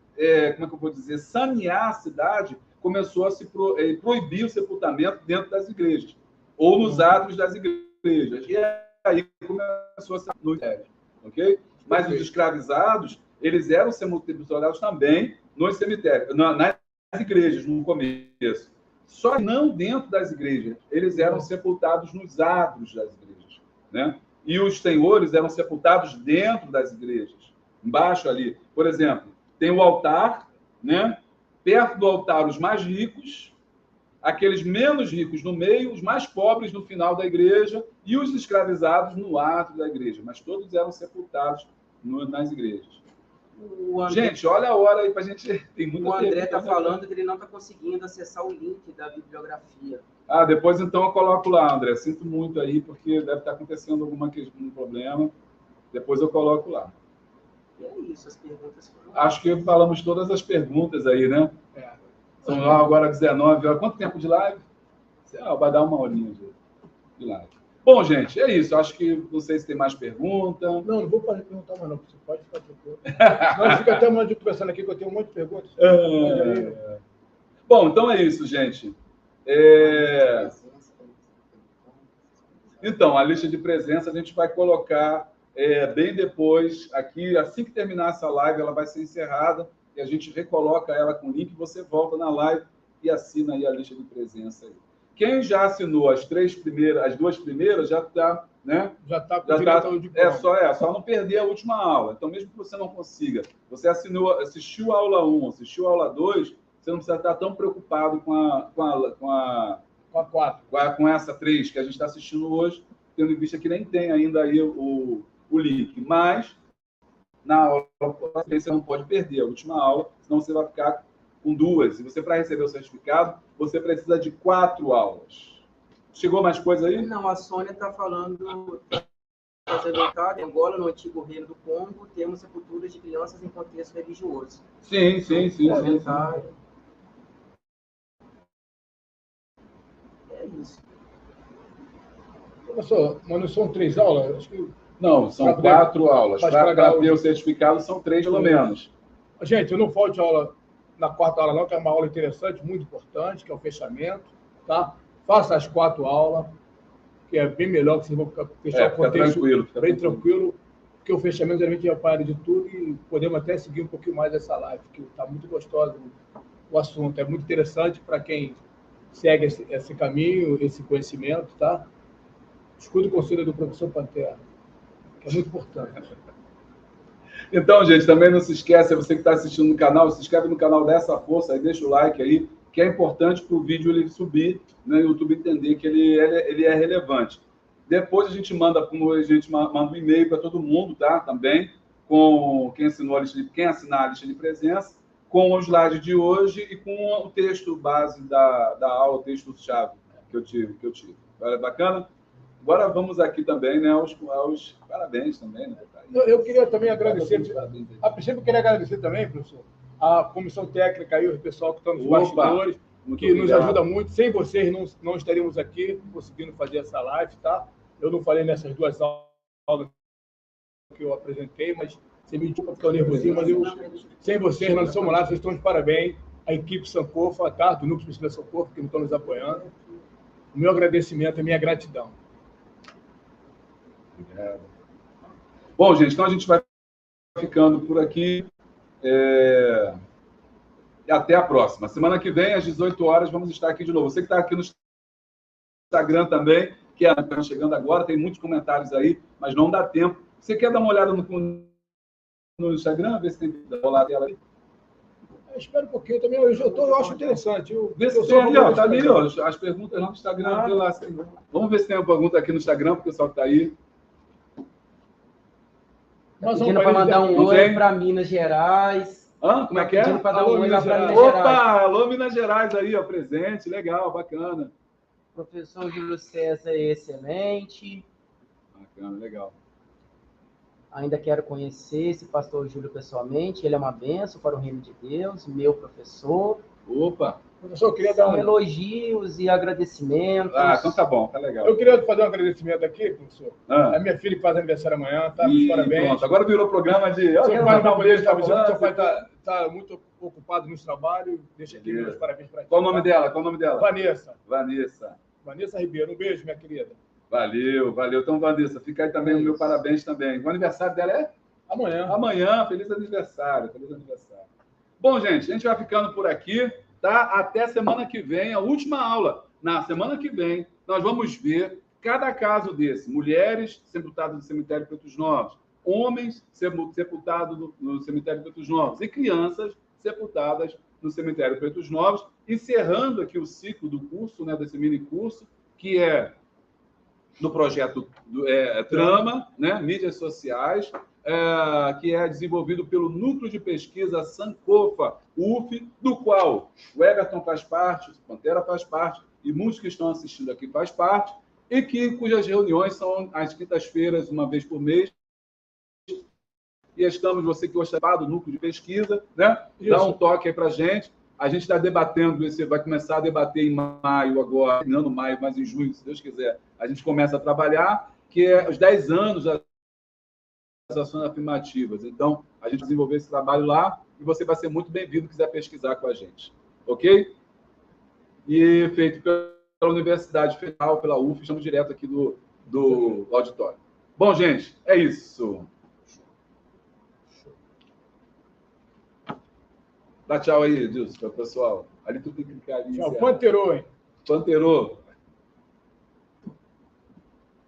Speaker 2: como é que eu vou dizer, sanear a cidade, começou a se proibir o sepultamento dentro das igrejas, ou nos átrios das igrejas. E aí começou a ser no cemitério, ok? Mas os escravizados, eles eram sepultados também nos cemitérios, nas igrejas, no começo. Só não dentro das igrejas. Eles eram sepultados nos átrios das igrejas, né? E os senhores eram sepultados dentro das igrejas, embaixo ali. Por exemplo, tem o altar, né? Perto do altar, os mais ricos, aqueles menos ricos no meio, os mais pobres no final da igreja e os escravizados no átrio da igreja. Mas todos eram sepultados nas igrejas. Gente, olha a hora aí para a gente... Tem muita
Speaker 3: o André está falando que ele não está conseguindo acessar o link da bibliografia.
Speaker 2: Depois então eu coloco lá, André. Sinto muito aí, porque deve estar acontecendo algum problema. Depois eu coloco lá.
Speaker 3: E é isso, as perguntas foram...
Speaker 2: Acho que falamos todas as perguntas aí, né? São agora 19 horas. Quanto tempo de live? Vai dar uma horinha de live. Bom, gente, é isso. Acho que não sei se tem mais pergunta.
Speaker 1: Não vou perguntar mais não. Você pode ficar tranquilo. Não, fica até amanhã conversando aqui, que eu tenho um monte de perguntas.
Speaker 2: Bom, então é isso, gente. Então, a lista de presença a gente vai colocar bem depois, aqui, assim que terminar essa live, ela vai ser encerrada e a gente recoloca ela com o link, você volta na live e assina aí a lista de presença aí. Quem já assinou as duas primeiras, já está, né?
Speaker 1: Já está com direito de
Speaker 2: só não perder a última aula. Então, mesmo que você não consiga, você assistiu a aula 1, assistiu a aula 2, você não precisa estar tão preocupado com essa 3 que a gente está assistindo hoje, tendo em vista que nem tem ainda aí o link. Mas, na aula, você não pode perder a última aula, senão você vai ficar com 2. E você, para receber o certificado, você precisa de 4 aulas. Chegou mais coisa aí?
Speaker 3: Não, a Sônia está falando... Em Angola, no antigo reino do Congo, temos sepulturas de crianças em contexto religioso.
Speaker 2: Sim.
Speaker 3: É isso.
Speaker 1: Professor, mas não são 3 aulas? Acho que...
Speaker 2: Não, são 4 aulas. Para ter o certificado, são 3 pelo menos.
Speaker 1: Gente, eu não falte aula na 4ª aula não, que é uma aula interessante, muito importante, que é o fechamento, tá? Faça as 4 aulas, que é bem melhor, que vocês vão fechar o contexto bem tranquilo, porque o fechamento geralmente é para de tudo e podemos até seguir um pouquinho mais essa live, que está muito gostoso o assunto, é muito interessante para quem segue esse caminho, esse conhecimento, tá? Escuta o conselho do professor Pantera, que é muito importante.
Speaker 2: Então, gente, também não se esqueça, você que está assistindo no canal, se inscreve no canal Dessa Força, aí deixa o like aí, que é importante para o vídeo ele subir, né, o YouTube entender que ele é relevante. Depois a gente manda um e-mail para todo mundo, tá? Também, com quem assinar a lista de presença, com os slides de hoje e com o texto base da aula, o texto-chave que eu tive. Olha, bacana? Agora vamos aqui também, né, aos parabéns também, né?
Speaker 1: Eu queria também agradecer, a princípio eu queria agradecer também, professor, a comissão técnica e o pessoal que está nos bastidores, que nos ajuda muito. Sem vocês não estaríamos aqui conseguindo fazer essa live, tá? Eu não falei nessas 2 aulas que eu apresentei, mas você me desculpa porque eu nervosinho, mas sem vocês nós somos lá, vocês estão de parabéns, a equipe Sankofa, tá? Do Núcleo de Pesquisa Sankofa, que estão nos apoiando. O meu agradecimento, a minha gratidão.
Speaker 2: Obrigado. Bom, gente, então a gente vai ficando por aqui. E até a próxima. Semana que vem, às 18 horas, vamos estar aqui de novo. Você que está aqui no Instagram também, que está chegando agora, tem muitos comentários aí, mas não dá tempo. Você quer dar uma olhada no Instagram, ver se tem rolar dela aí?
Speaker 1: Espera um pouquinho também. Eu acho interessante.
Speaker 2: Vê se tem ali, ó. Tá ali, ó. As perguntas lá no Instagram. Vê lá. Vamos ver se tem uma pergunta aqui no Instagram, porque o pessoal está aí.
Speaker 3: Pedindo para mandar um oi para Minas Gerais.
Speaker 2: Como é que é?
Speaker 3: Pedindo para dar um oi lá para Minas
Speaker 2: Gerais.
Speaker 3: Opa!
Speaker 2: Alô, Minas Gerais aí, ó, presente. Legal, bacana.
Speaker 3: Professor Júlio César é excelente.
Speaker 2: Bacana, legal.
Speaker 3: Ainda quero conhecer esse pastor Júlio pessoalmente. Ele é uma bênção para o reino de Deus, meu professor.
Speaker 2: Opa!
Speaker 1: Professor, eu queria dar
Speaker 3: elogios e agradecimentos.
Speaker 2: Então tá bom, tá legal.
Speaker 1: Eu queria fazer um agradecimento aqui, professor. A minha filha que faz aniversário amanhã, tá? Parabéns. Pronto,
Speaker 2: agora virou programa de...
Speaker 1: Seu pai dar um beijo, seu pai tá muito ocupado nos trabalhos. Deixa aqui meus parabéns para ti.
Speaker 2: Qual o nome dela?
Speaker 1: Vanessa.
Speaker 2: Vanessa
Speaker 1: Ribeiro, um beijo, minha querida.
Speaker 2: Valeu. Então, Vanessa, fica aí também o meu parabéns também. O aniversário dela é? Amanhã, feliz aniversário. Bom, gente, a gente vai ficando por aqui, tá? Até semana que vem, a última aula. Na semana que vem, nós vamos ver cada caso desse. Mulheres sepultadas no cemitério Pretos Novos, homens sepultados no cemitério Pretos Novos e crianças sepultadas no cemitério Pretos Novos, encerrando aqui o ciclo do curso, né, desse mini curso, que é no projeto Trama, né, mídias sociais, que é desenvolvido pelo Núcleo de Pesquisa Sankofa UF, do qual o Everton faz parte, o Pantera faz parte, e muitos que estão assistindo aqui faz parte, e cujas reuniões são às quintas-feiras, uma vez por mês. E você que gosta do Núcleo de Pesquisa, né? Dá um toque aí para a gente. A gente está debatendo, vai começar a debater em maio agora, terminando maio, mas em junho, se Deus quiser, a gente começa a trabalhar, que é os 10 anos das ações afirmativas. Então, a gente desenvolveu esse trabalho lá e você vai ser muito bem-vindo se quiser pesquisar com a gente. Ok? E feito pela Universidade Federal, pela UF, estamos direto aqui do auditório. Bom, gente, é isso. Dá tchau aí, Edilson, para o pessoal. Ali tu tem que clicar ali.
Speaker 1: Tchau, Panterou, hein?
Speaker 2: Panterou.